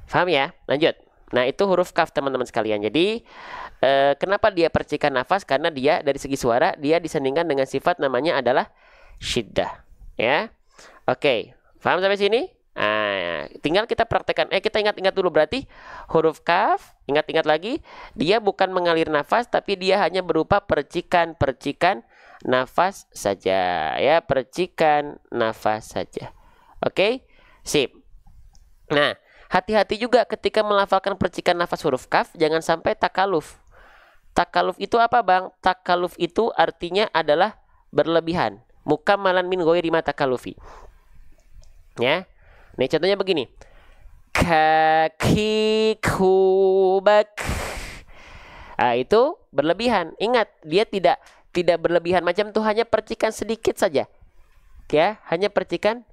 Speaker 1: Paham ya? Lanjut. Nah, itu huruf kaf teman-teman sekalian. Jadi, kenapa dia percikan nafas? Karena dia dari segi suara, dia disandingkan dengan sifat namanya adalah syiddah. Ya. Oke. Paham sampai sini? Nah, tinggal kita praktekkan. Kita ingat-ingat dulu, berarti huruf kaf, ingat-ingat lagi, dia bukan mengalir nafas, tapi dia hanya berupa percikan-percikan nafas saja, ya, percikan nafas saja. Oke, sip. Nah, hati-hati juga ketika melafalkan percikan nafas huruf kaf, jangan sampai takaluf. Takaluf itu apa, Bang? Takaluf itu artinya adalah berlebihan. Mukamalan min ghairi ma takalufi. Ya. Nih contohnya begini. Kaki kubak. Ah, itu berlebihan. Ingat, dia tidak berlebihan macam itu, hanya percikan sedikit saja. Ya, hanya percikan.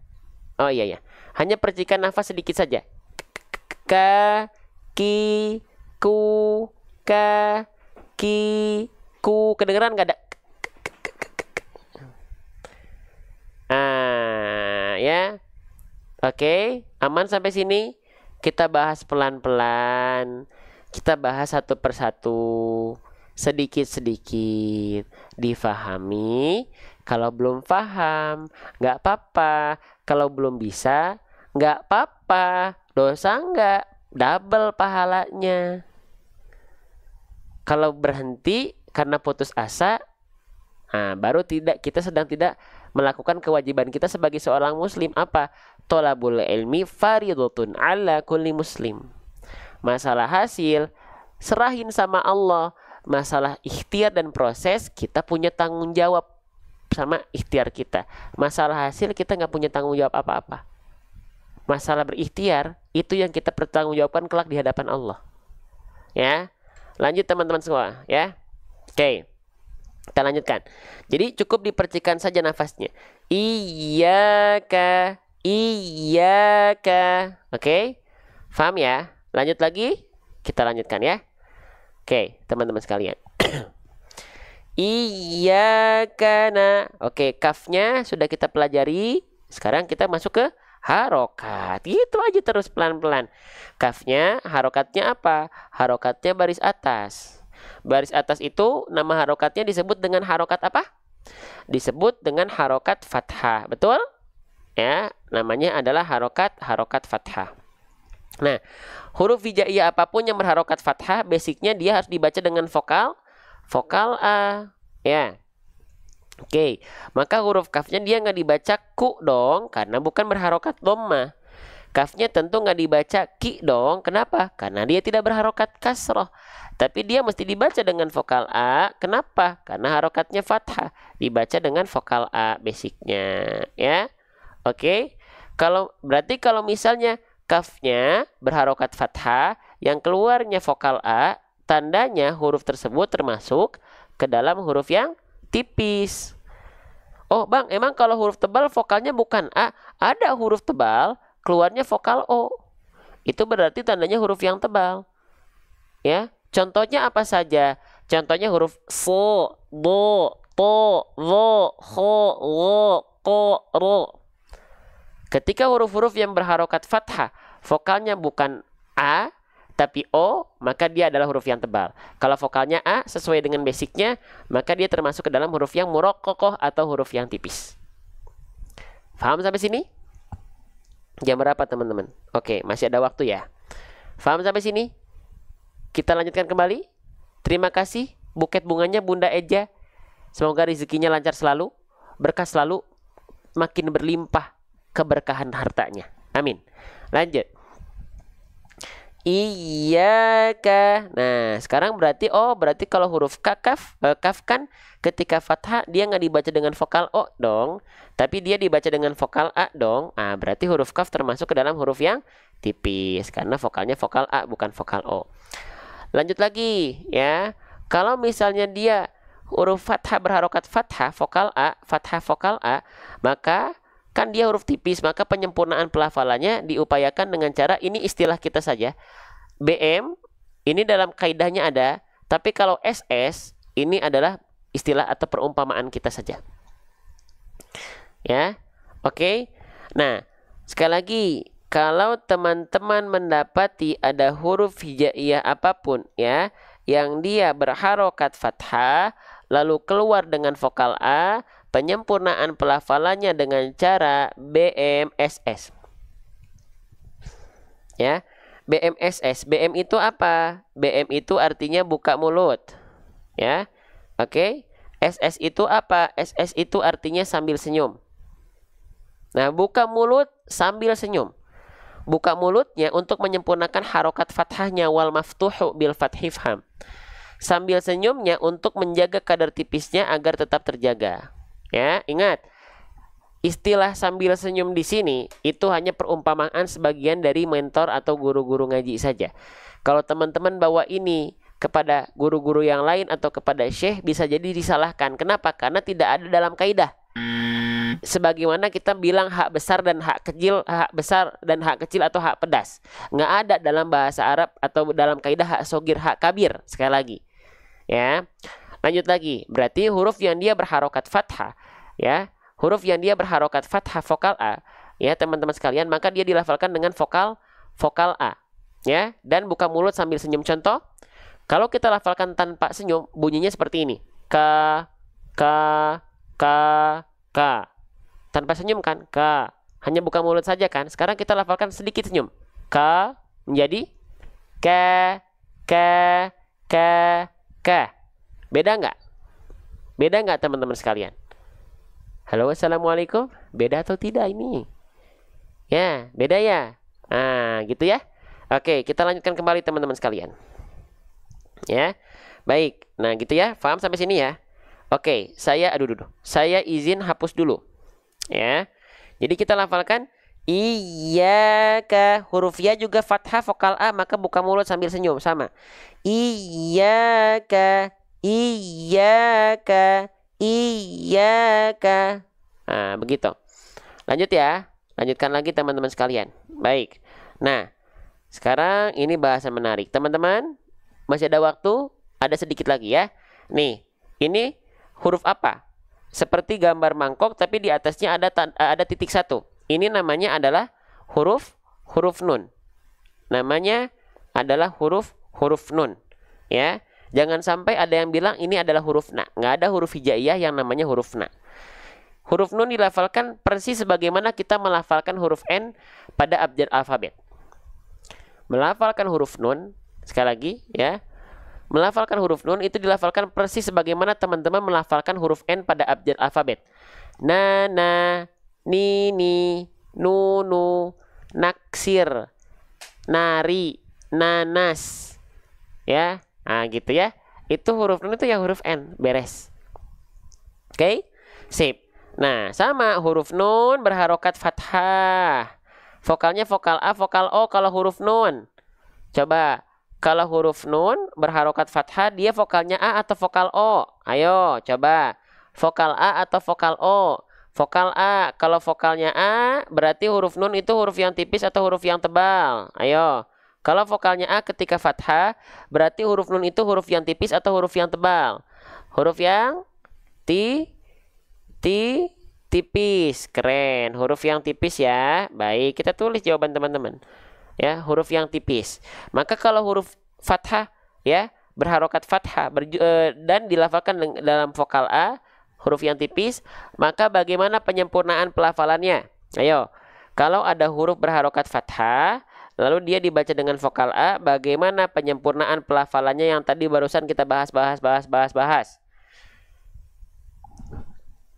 Speaker 1: Oh iya ya. Hanya percikan nafas sedikit saja. Kaki ku kaki ku, kedengeran nggak ada? Ya. Oke, aman sampai sini? Kita bahas pelan-pelan. Kita bahas satu persatu, sedikit-sedikit, difahami. Kalau belum paham, nggak apa-apa. Kalau belum bisa, nggak apa-apa. Dosa nggak, double pahalanya. Kalau berhenti karena putus asa, baru kita sedang tidak melakukan kewajiban kita sebagai seorang muslim. Apa? Thalabul ilmi fardhun ala kulli muslim. Masalah hasil serahin sama Allah. Masalah ikhtiar dan proses kita punya tanggung jawab sama ikhtiar kita. Masalah hasil kita nggak punya tanggung jawab apa-apa. masalah berikhtiar, itu yang kita pertanggungjawabkan kelak di hadapan Allah. Ya, lanjut teman-teman semua, ya. Oke, kita lanjutkan. Jadi cukup dipercikan saja nafasnya. Iyyaka, iyyaka. Oke, paham ya? Lanjut lagi, kita lanjutkan ya. Oke, teman-teman sekalian. Iyakana. Oke, kafnya sudah kita pelajari. Sekarang kita masuk ke harokat. Gitu aja terus pelan-pelan. Kafnya, harokatnya apa? Harokatnya baris atas. Baris atas itu nama harokatnya disebut dengan harokat apa? Disebut dengan harokat fathah. Betul? Ya, namanya adalah harokat fathah. Nah, huruf hijaiyah apapun yang berharokat fathah, basicnya dia harus dibaca dengan vokal A, ya. Oke, maka huruf kafnya dia nggak dibaca ku dong, karena bukan berharokat dhamma. Kafnya tentu nggak dibaca ki dong, kenapa? Karena dia tidak berharokat kasroh. Tapi dia mesti dibaca dengan vokal A, kenapa? Karena harokatnya fathah, dibaca dengan vokal A basicnya, ya. Oke, berarti kalau misalnya kafnya berharokat fathah, yang keluarnya vokal A, tandanya huruf tersebut termasuk ke dalam huruf yang tipis. Oh bang, emang kalau huruf tebal vokalnya bukan A, ada huruf tebal keluarnya vokal O. Itu berarti tandanya huruf yang tebal. Ya, contohnya apa saja? Contohnya huruf so, do, to, wo, ho, wo, ko, ro. Ketika huruf-huruf yang berharokat fathah, vokalnya bukan A, tapi O, maka dia adalah huruf yang tebal. Kalau vokalnya A sesuai dengan basicnya, maka dia termasuk ke dalam huruf yang murokokoh atau huruf yang tipis. Paham sampai sini? Jam berapa teman-teman? Oke, masih ada waktu ya. Paham sampai sini? Kita lanjutkan kembali. Terima kasih. Buket bunganya Bunda Eja. Semoga rezekinya lancar selalu, berkah selalu, makin berlimpah keberkahan hartanya. Amin. Lanjut. Iyaka. Nah, sekarang berarti kalau huruf kaf kan ketika fathah dia nggak dibaca dengan vokal O dong, tapi dia dibaca dengan vokal A dong. Ah, berarti huruf kaf termasuk ke dalam huruf yang tipis karena vokalnya vokal A bukan vokal O. Lanjut lagi ya. Kalau misalnya dia huruf fathah berharokat fathah vokal A, fathah vokal A, maka kan dia huruf tipis, maka penyempurnaan pelafalannya diupayakan dengan cara, ini istilah kita saja. BM, ini dalam kaidahnya ada, tapi kalau SS, ini adalah istilah atau perumpamaan kita saja. Ya, oke. Nah, sekali lagi, kalau teman-teman mendapati ada huruf hijaiyah apapun ya, yang dia berharokat fathah, lalu keluar dengan vokal A, penyempurnaan pelafalannya dengan cara BMSS. Ya, BMSS. BM itu apa? BM itu artinya buka mulut. Ya, oke. SS itu apa? SS itu artinya sambil senyum. Nah, buka mulut sambil senyum. Buka mulutnya untuk menyempurnakan harokat fathahnya wal maftuhu bil fathifham. Sambil senyumnya untuk menjaga kadar tipisnya agar tetap terjaga. Ya, ingat, istilah sambil senyum di sini itu hanya perumpamaan sebagian dari mentor atau guru-guru ngaji saja. Kalau teman-teman bawa ini kepada guru-guru yang lain atau kepada syekh bisa jadi disalahkan. Kenapa? Karena tidak ada dalam kaidah. Sebagaimana kita bilang hak besar dan hak kecil, hak besar dan hak kecil atau hak pedas. Nggak ada dalam bahasa Arab atau dalam kaidah hak sogir, hak kabir. Sekali lagi. Ya. Lanjut lagi, berarti huruf yang dia berharokat fathah, ya, huruf yang dia berharokat fathah vokal A, ya teman-teman sekalian, maka dia dilafalkan dengan vokal A, ya, dan buka mulut sambil senyum. Contoh, kalau kita lafalkan tanpa senyum, bunyinya seperti ini, ka, tanpa senyum kan, ka, hanya buka mulut saja kan. Sekarang kita lafalkan sedikit senyum, ka menjadi ka. Beda nggak? Beda nggak teman-teman sekalian? Halo, assalamualaikum. Beda atau tidak ini? Ya, beda ya. Nah, gitu ya. Oke, kita lanjutkan kembali teman-teman sekalian. Ya, baik. Nah, gitu ya. Paham sampai sini ya? Oke, saya izin hapus dulu. Ya. Jadi kita lafalkan Iyyaka. Huruf ya juga fathah vokal A, maka buka mulut sambil senyum sama. Iyyaka, iyyaka, iyyaka. Nah, begitu. Lanjut ya. Lanjutkan lagi teman-teman sekalian. Baik. Nah, sekarang ini bahasa menarik. Teman-teman, masih ada waktu? Ada sedikit lagi ya. Nih, ini huruf apa? Seperti gambar mangkok tapi di atasnya ada titik satu. Ini namanya adalah huruf nun. Namanya adalah huruf nun. Ya. Jangan sampai ada yang bilang ini adalah huruf na. Nggak ada huruf hijaiyah yang namanya huruf na. Huruf nun dilafalkan persis sebagaimana kita melafalkan huruf N pada abjad alfabet. Melafalkan huruf nun, sekali lagi ya. Melafalkan huruf nun itu dilafalkan persis sebagaimana teman-teman melafalkan huruf N pada abjad alfabet. Na, ni, nu, naksir, nari, nanas. Ya, nah gitu ya. Itu huruf nun itu ya huruf N, beres. Oke, sip. Nah, sama huruf nun berharokat fathah. Vokalnya vokal A, vokal O kalau huruf nun. Coba, kalau huruf nun berharokat fathah, dia vokalnya A atau vokal O? Ayo, coba. Vokal A atau vokal O? Vokal A. Kalau vokalnya A, berarti huruf nun itu huruf yang tipis atau huruf yang tebal? Ayo. Kalau vokalnya A ketika fathah, berarti huruf nun itu huruf yang tipis atau huruf yang tebal? Huruf yang tipis. Keren. Huruf yang tipis ya. Baik, kita tulis jawaban teman-teman. Ya, huruf yang tipis. Maka kalau huruf fathah ya, berharokat fathah dan dilafalkan dalam vokal A, huruf yang tipis, maka bagaimana penyempurnaan pelafalannya? Ayo. Kalau ada huruf berharokat fathah, lalu dia dibaca dengan vokal A, bagaimana penyempurnaan pelafalannya yang tadi barusan kita bahas.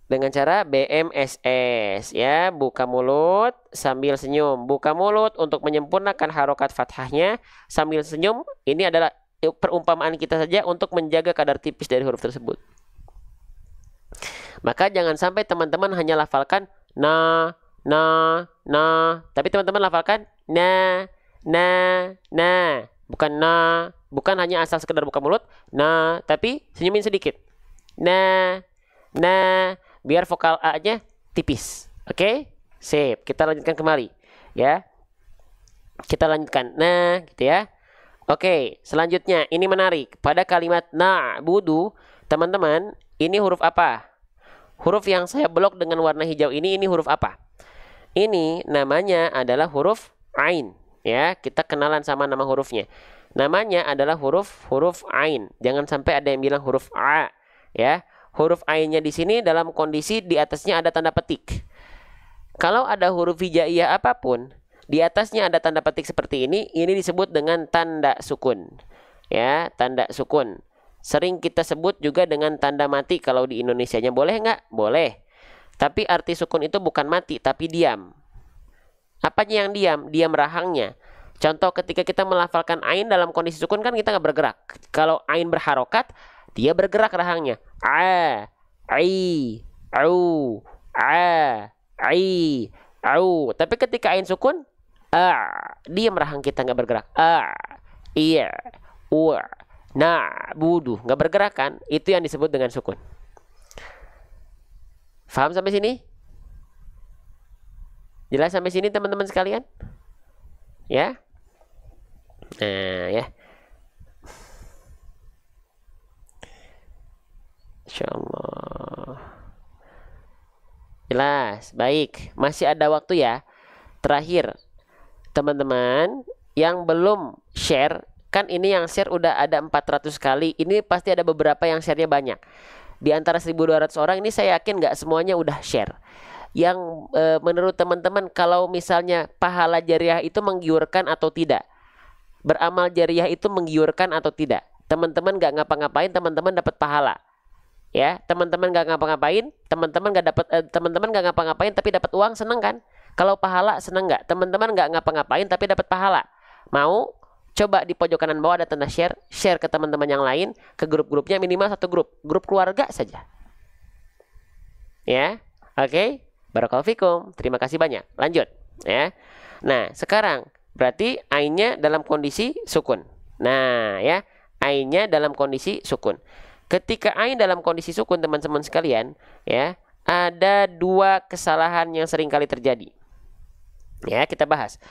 Speaker 1: Dengan cara BMSS ya, buka mulut sambil senyum. Buka mulut untuk menyempurnakan harokat fathahnya sambil senyum. Ini adalah perumpamaan kita saja untuk menjaga kadar tipis dari huruf tersebut. Maka jangan sampai teman-teman hanya lafalkan na, tapi teman-teman lafalkan na. Bukan na, bukan hanya asal sekedar buka mulut, na, tapi senyumin sedikit. Na, biar vokal A-nya tipis. Oke? Sip. Kita lanjutkan kembali. Ya. Kita lanjutkan. Nah, gitu ya. Oke, selanjutnya ini menarik. Pada kalimat na'budu, teman-teman, ini huruf apa? Huruf yang saya blok dengan warna hijau ini huruf apa? Ini namanya adalah huruf Ain. Ya, kita kenalan sama nama hurufnya. Namanya adalah huruf Ain. Jangan sampai ada yang bilang huruf A. Ya. Huruf Ainnya di sini dalam kondisi di atasnya ada tanda petik. Kalau ada huruf hijaiyah apapun, di atasnya ada tanda petik seperti ini disebut dengan tanda sukun. Ya, tanda sukun. Sering kita sebut juga dengan tanda mati kalau di Indonesianya. Boleh nggak? Boleh. Tapi arti sukun itu bukan mati, tapi diam. Apanya yang diam? Diam rahangnya. Contoh ketika kita melafalkan ain dalam kondisi sukun kan kita nggak bergerak. Kalau ain berharokat, dia bergerak rahangnya. A, ai, au, a, ai, au. Tapi ketika ain sukun, diam rahang kita nggak bergerak. Iya, budu nggak bergerak kan? Itu yang disebut dengan sukun. Faham sampai sini? Jelas sampai sini teman-teman sekalian? Ya? Nah, ya. Insyaallah. Jelas, baik. Masih ada waktu ya. Terakhir, teman-teman yang belum share, kan ini yang share udah ada 400 kali. Ini pasti ada beberapa yang sharenya banyak. Di antara 1.200 orang ini saya yakin nggak semuanya udah share. Yang menurut teman-teman kalau misalnya pahala jariah itu menggiurkan atau tidak? Beramal jariah itu menggiurkan atau tidak? Teman-teman nggak ngapa-ngapain, teman-teman dapat pahala. Ya, teman-teman nggak ngapa-ngapain, teman-teman nggak ngapa-ngapain tapi dapat uang, seneng kan? Kalau pahala seneng nggak? Teman-teman nggak ngapa-ngapain tapi dapat pahala. Mau? Coba di pojok kanan bawah ada tanda share, share ke teman-teman yang lain, ke grup-grupnya minimal satu grup keluarga saja. Ya, oke. Barakallahu fikum. Terima kasih banyak. Lanjut. Ya. Nah, sekarang berarti ainnya dalam kondisi sukun. Nah, ya, ainnya dalam kondisi sukun. Ketika ain dalam kondisi sukun, teman-teman sekalian, ya, ada dua kesalahan yang sering kali terjadi. Ya, kita bahas.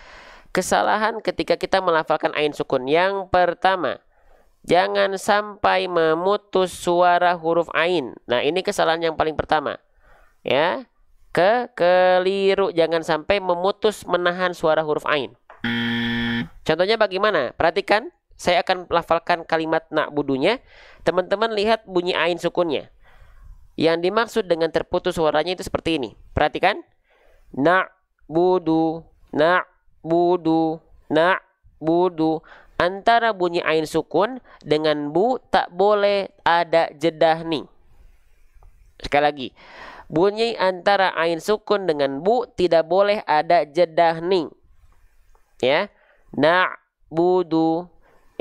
Speaker 1: Kesalahan ketika kita melafalkan ain sukun. Yang pertama, jangan sampai memutus suara huruf ain. Nah, ini kesalahan yang paling pertama. Ya, keliru, jangan sampai memutus menahan suara huruf ain. Contohnya bagaimana? Perhatikan, saya akan lafalkan kalimat na'budunya. Teman-teman lihat bunyi ain sukunnya. Yang dimaksud dengan terputus suaranya itu seperti ini. Perhatikan. Na'budu, na'budu, na'budu. Antara bunyi ain sukun dengan bu tak boleh ada jeda hening. Sekali lagi. Bunyi antara ain sukun dengan bu tidak boleh ada jeda hening. Ya. Na'budu,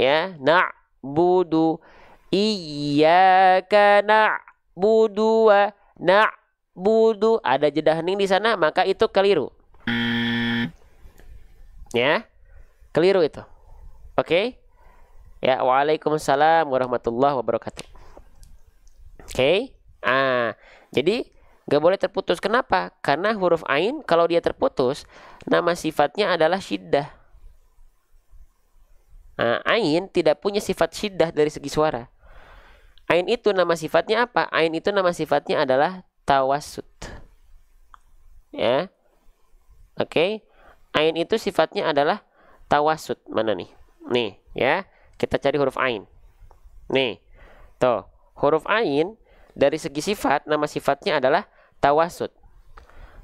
Speaker 1: ya, na'budu, iyyaka na'budu wa na'budu. Ada jeda hening di sana, maka itu keliru. Ya, keliru itu. Oke? Ya, waalaikumsalam warahmatullahi wabarakatuh. Oke? Jadi gak boleh terputus. Kenapa? Karena huruf ain kalau dia terputus, nama sifatnya adalah syiddah. Ain tidak punya sifat syiddah dari segi suara. Ain itu nama sifatnya apa? Ain itu nama sifatnya adalah tawassut. Ya. Oke. Ain itu sifatnya adalah tawassut. Mana nih? Nih, ya. Kita cari huruf ain. Nih. Tuh, huruf ain dari segi sifat, nama sifatnya adalah tawassut.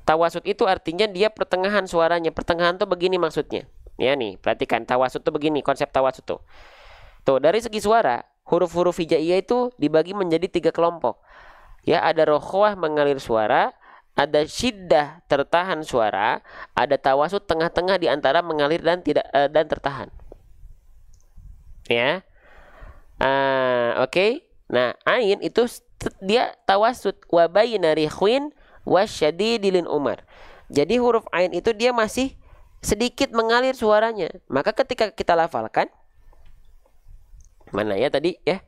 Speaker 1: Tawassut itu artinya dia pertengahan suaranya. Pertengahan tuh begini maksudnya. Ya nih, perhatikan tawassut tuh begini, konsep tawassut tuh. Tuh, dari segi suara, huruf-huruf hijaiyah itu dibagi menjadi 3 kelompok. Ya, ada rokhwah mengalir suara, ada syiddah tertahan suara, ada tawassut tengah-tengah di antara mengalir dan tidak dan tertahan. Ya. Oke. Nah, ain itu dia tawassut wa bayna rikhwin wasyadidilin umar. Jadi huruf ain itu dia masih sedikit mengalir suaranya. Maka ketika kita lafalkan, mana ya tadi ya?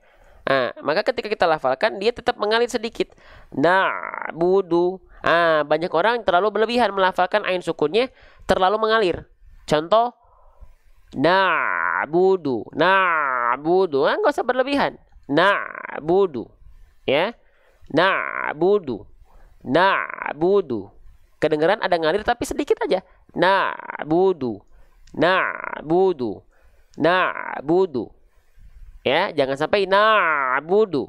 Speaker 1: Maka ketika kita lafalkan dia tetap mengalir sedikit. Na'budu. Banyak orang terlalu berlebihan melafalkan ain sukunnya, terlalu mengalir. Contoh, na'budu, na'budu. Nggak usah berlebihan. Na'budu. Ya. Na'budu. Na'budu. Kedengaran ada ngalir tapi sedikit aja. Na'budu. Na'budu. Na'budu. Ya, jangan sampai na'budu.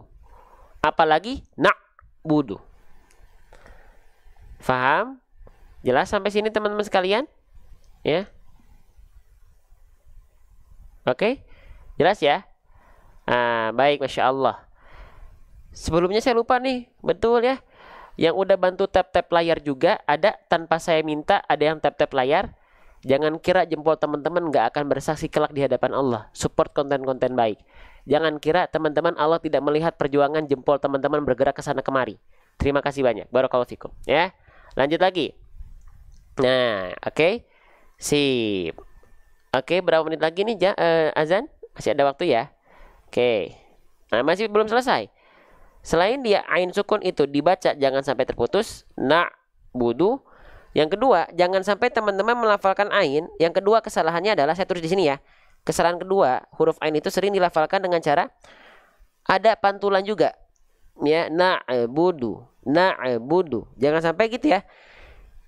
Speaker 1: Apalagi na'budu. Faham? Jelas sampai sini teman-teman sekalian? Ya. Oke? Jelas ya? Baik, Masya Allah. Sebelumnya saya lupa nih. Betul ya? Yang udah bantu tap-tap layar juga ada tanpa saya minta, ada yang tap-tap layar. Jangan kira jempol teman-teman nggak akan bersaksi kelak di hadapan Allah. Support konten-konten baik. Jangan kira teman-teman Allah tidak melihat perjuangan jempol teman-teman bergerak ke sana kemari. Terima kasih banyak. Barakallahu fikum. Ya, lanjut lagi. Nah, oke. Sip. Oke, berapa menit lagi nih azan? Masih ada waktu ya. Oke. Nah, masih belum selesai. Selain dia ain sukun itu dibaca jangan sampai terputus. Na'budu. Yang kedua, jangan sampai teman-teman melafalkan ain. Yang kedua kesalahannya adalah, saya tulis di sini ya. Kesalahan kedua, huruf ain itu sering dilafalkan dengan cara ada pantulan juga. Ya, na'budu, na'budu. Jangan sampai gitu ya.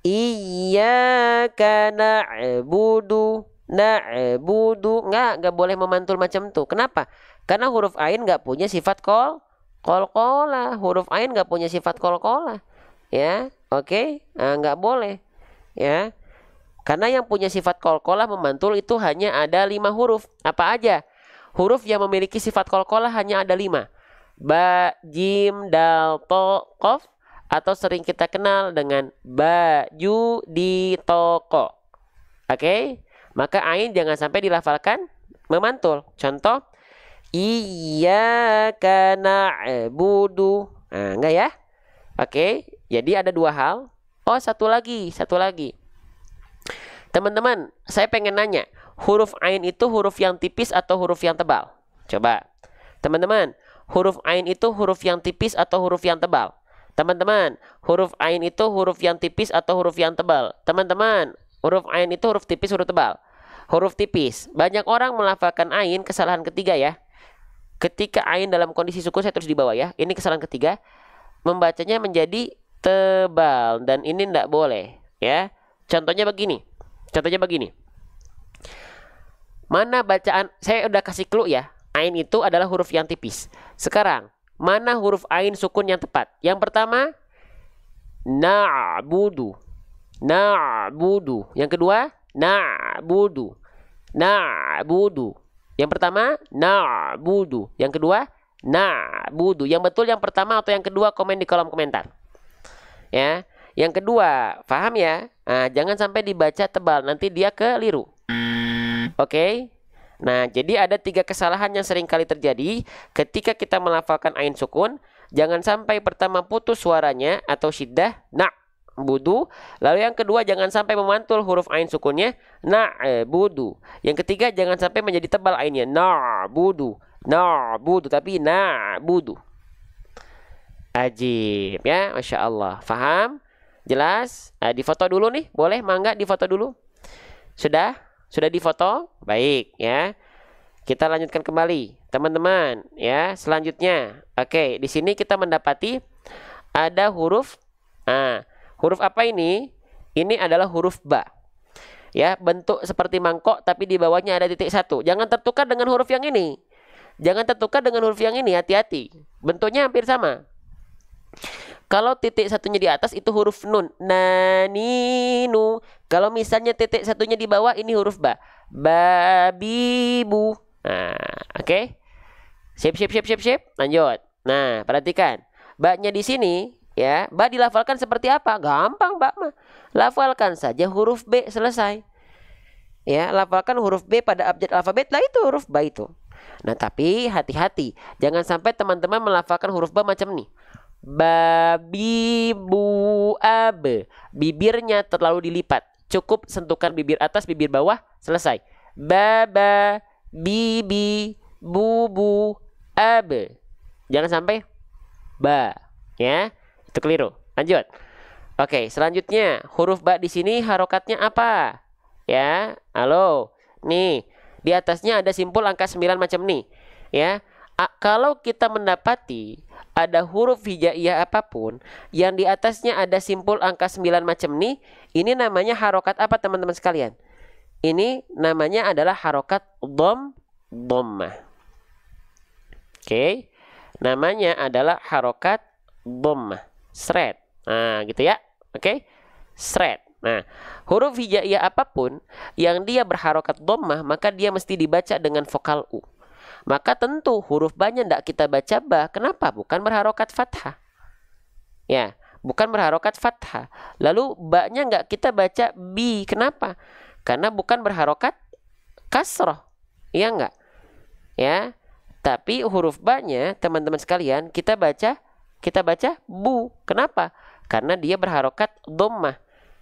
Speaker 1: Iyyaka na'budu, na'budu. Nggak boleh memantul macam tuh. Kenapa? Karena huruf ain nggak punya sifat qalqalah. Huruf ain nggak punya sifat qalqalah. Ya, oke, nggak boleh, ya, karena yang punya sifat qalqalah memantul itu hanya ada 5 huruf. Apa aja? Huruf yang memiliki sifat qalqalah hanya ada 5. Ba, jim, dal, to, qaf, atau sering kita kenal dengan ba, ju, di, to, ko. Oke, maka ain jangan sampai dilafalkan memantul. Contoh, iyyaka na'budu. Enggak ya? Oke, jadi ada 2 hal. Oh, satu lagi. Teman-teman, saya pengen nanya, huruf ain itu huruf yang tipis atau huruf yang tebal? Coba. Teman-teman, huruf ain itu huruf yang tipis atau huruf yang tebal? Teman-teman, huruf ain itu huruf yang tipis atau huruf yang tebal? Teman-teman, huruf ain itu huruf tipis, huruf tebal? Huruf tipis. Banyak orang melafalkan ain, kesalahan ketiga ya. Ketika ain dalam kondisi sukun, saya tulis di bawah ya. Ini kesalahan ketiga. Membacanya menjadi tebal dan ini tidak boleh ya. Contohnya begini. Mana bacaan, saya udah kasih clue ya. Ain itu adalah huruf yang tipis. Sekarang, mana huruf ain sukun yang tepat? Yang pertama, na'budu. Na'budu. Yang kedua, na'budu. Na'budu. Yang pertama, na'budu. Yang kedua, na'budu. Yang betul yang pertama atau yang kedua, komen di kolom komentar. Ya. Yang kedua, paham ya? Nah, jangan sampai dibaca tebal, nanti dia keliru. Oke? Nah, jadi ada 3 kesalahan yang sering kali terjadi ketika kita melafalkan ain sukun. Jangan sampai pertama putus suaranya atau syiddah, na'budu. Lalu yang kedua, jangan sampai memantul huruf ain sukunnya, na'budu. Yang ketiga, jangan sampai menjadi tebal ainnya, na'budu. Na'budu, tapi na'budu. Ajib ya, Masya Allah. Faham? Jelas? Nah, difoto dulu nih, boleh? Mangga difoto dulu. Sudah? Sudah difoto? Baik ya. Kita lanjutkan kembali, teman-teman ya. Selanjutnya, oke, di sini kita mendapati ada huruf. Huruf apa ini? Ini adalah huruf ba. Ya, bentuk seperti mangkok tapi di bawahnya ada titik 1. Jangan tertukar dengan huruf yang ini. Jangan tertukar dengan huruf yang ini, hati-hati. Bentuknya hampir sama. Kalau titik satunya di atas itu huruf nun, naninu. Kalau misalnya titik satunya di bawah ini huruf ba, babibu. Nah, oke. Sip. Lanjut. Nah, perhatikan. Ba-nya di sini ya, ba dilafalkan seperti apa? Gampang, ba mah. Lafalkan saja huruf B, selesai. Ya, lafalkan huruf B pada abjad alfabet, lah itu huruf ba itu. Nah, tapi hati-hati, jangan sampai teman-teman melafalkan huruf ba macam nih. Babi bu ab. Bibirnya terlalu dilipat. Cukup sentuhkan bibir atas, bibir bawah, selesai. Baba, bibi, bubu, ab. Jangan sampai ba, ya. Itu keliru. Lanjut. Oke, selanjutnya huruf ba di sini harokatnya apa? Ya, halo. Nih, di atasnya ada simpul angka 9 macam nih, ya. Kalau kita mendapati ada huruf hijaiyah apapun yang di atasnya ada simpul angka 9 macam nih, ini namanya harokat apa teman-teman sekalian? Ini namanya adalah harokat dhammah. Oke. Namanya adalah harokat dhammah. Sret. Nah, gitu ya. Oke. Sret. Nah, huruf hijaiyah apapun yang dia berharokat dhammah, maka dia mesti dibaca dengan vokal U. Maka tentu huruf ba-nya tidak kita baca ba. Kenapa? Bukan berharokat fathah. Ya, bukan berharokat fathah. Lalu ba-nya nggak kita baca bi. Kenapa? Karena bukan berharokat kasroh. Iya nggak? Ya. Tapi huruf ba-nya teman-teman sekalian kita baca bu. Kenapa? Karena dia berharokat dhammah.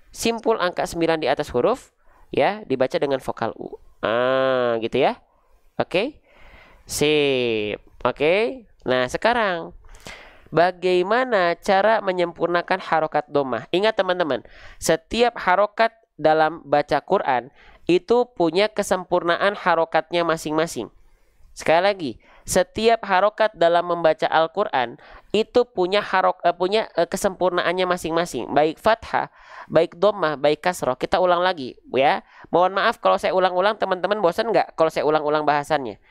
Speaker 1: Simpul angka 9 di atas huruf ya dibaca dengan vokal U. Gitu ya. Oke. Sip. Oke. Nah, sekarang bagaimana cara menyempurnakan harokat dhammah? Ingat teman-teman, setiap harokat dalam baca Quran itu punya kesempurnaan harokatnya masing-masing. Sekali lagi, setiap harokat dalam membaca Al-Quran itu punya kesempurnaannya masing-masing. Baik fathah, baik dhammah, baik kasroh. Kita ulang lagi ya. Mohon maaf kalau saya ulang-ulang, teman-teman bosan nggak kalau saya ulang-ulang bahasannya?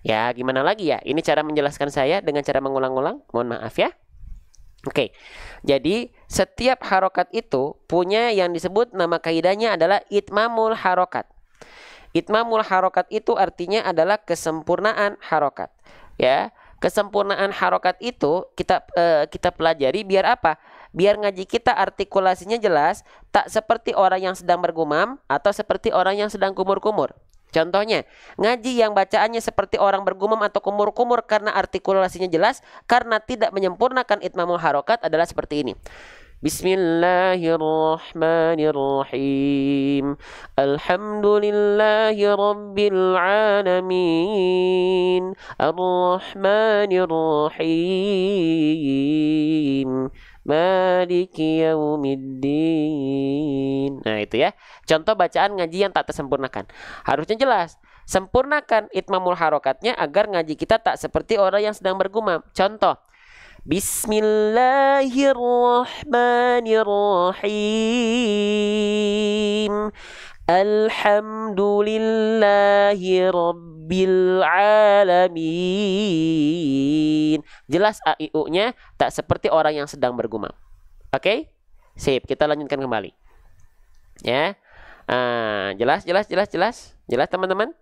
Speaker 1: Ya, gimana lagi ya? Ini cara menjelaskan saya dengan cara mengulang-ulang. Mohon maaf ya. Oke. Jadi, setiap harokat itu punya yang disebut nama kaidahnya adalah itmamul harokat. Itmamul harokat itu artinya adalah kesempurnaan harokat. Ya, kesempurnaan harokat itu kita pelajari biar apa? Biar ngaji kita artikulasinya jelas, tak seperti orang yang sedang bergumam atau seperti orang yang sedang kumur-kumur. Contohnya, ngaji yang bacaannya seperti orang bergumam atau kumur-kumur karena artikulasinya jelas, karena tidak menyempurnakan itmamul harokat adalah seperti ini. Bismillahirrahmanirrahim. Alhamdulillahi rabbil alamin. Arrahmanirrahim. Maliki yaumiddin. Nah, itu ya. Contoh bacaan ngaji yang tak tersempurnakan. Harusnya jelas. Sempurnakan itmamul harokatnya agar ngaji kita tak seperti orang yang sedang bergumam. Contoh. Bismillahirrahmanirrahim. Alhamdulillahi rabbil alamin. Jelas a i u-nya tak seperti orang yang sedang bergumam. Oke? Sip, kita lanjutkan kembali. Ya. Jelas teman-teman?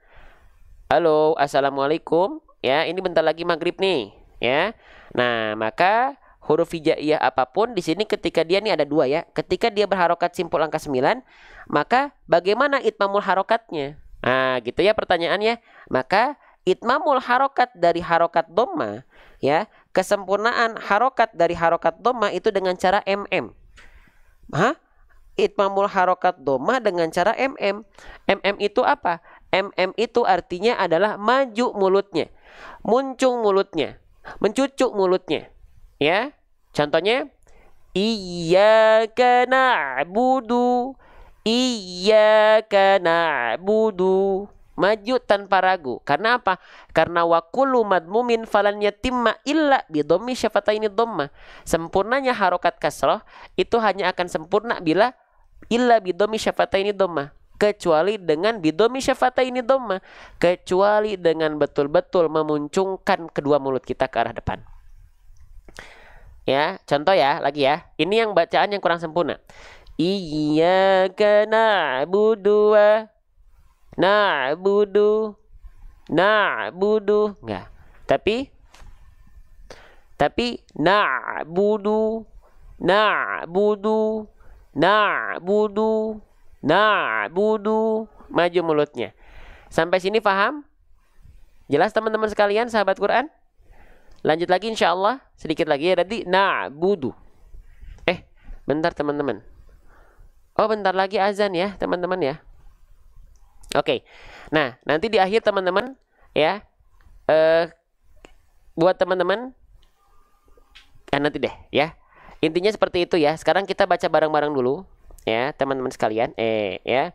Speaker 1: Halo, assalamualaikum. Ya, ini bentar lagi maghrib nih. Ya. Nah, maka huruf hijaiyah apapun di sini ketika dia nih ada dua ya. Ketika dia berharokat simpul angka 9, maka bagaimana itmamul harokatnya? Nah, gitu ya pertanyaannya. Maka itmamul harokat dari harokat dhamma ya, kesempurnaan harokat dari harokat dhamma itu dengan cara MM. Itmamul harokat dhamma dengan cara MM. MM itu apa? MM itu artinya adalah maju mulutnya, muncung mulutnya, mencucuk mulutnya. Ya. Contohnya iyyaka na'budu, iyyaka na'budu. Maju tanpa ragu. Karena apa? Karena wa kullu madmumin falan yatimma illa bi dhammi syafataini dhamma. Sempurnanya harokat kasrah itu hanya akan sempurna bila illa bi dhammi syafataini dhamma. Kecuali dengan bidomi syafataini dhamma. Kecuali dengan betul-betul memuncungkan kedua mulut kita ke arah depan. Ya, contoh ya, lagi ya. Ini yang bacaan yang kurang sempurna. Iyyaka na'budu wa na'budu. Enggak. Tapi na'budu. Maju mulutnya. Sampai sini paham? Jelas teman-teman sekalian, sahabat Quran? Lanjut lagi insya Allah. Sedikit lagi ya, tadi na'budu. Bentar teman-teman. Oh, bentar lagi azan ya teman-teman ya. Oke. Nah, nanti di akhir teman-teman ya, buat teman-teman nanti deh ya. Intinya seperti itu ya. Sekarang kita baca bareng-bareng dulu ya teman-teman sekalian. Ya.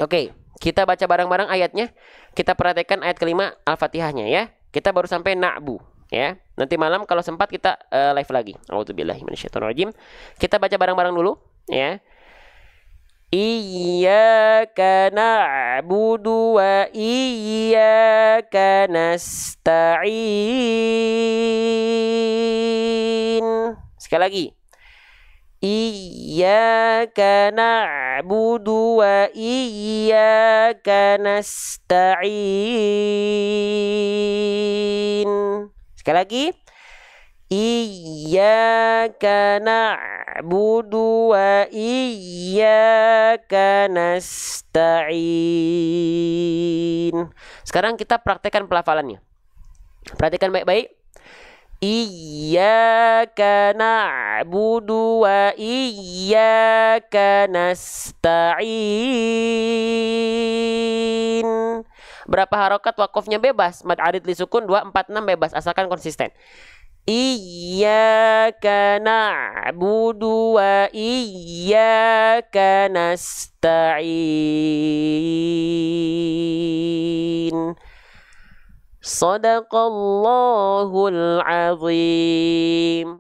Speaker 1: Oke, kita baca bareng-bareng ayatnya. Kita perhatikan ayat kelima Al-Fatihahnya ya. Kita baru sampai na'bu ya. Nanti malam kalau sempat kita live lagi. A'udzubillahi minasyaitonirrajim. Kita baca bareng-bareng dulu ya. Iyyaka na'budu wa iyyaka nasta'in. Sekali lagi. Iyyaka na'budu wa iyyaka nasta'in. Sekali lagi. Iyyaka na'budu wa iyyaka nasta'in. Sekarang kita praktekkan pelafalannya. Perhatikan baik-baik. Iyyaka na'budu wa iyyaka nasta'in. Berapa harokat wakofnya bebas? Mad arid li sukun 2, 4, 6 bebas asalkan konsisten. Iyyaka na'budu wa iyyaka nasta'in. Sadaqallahul azim.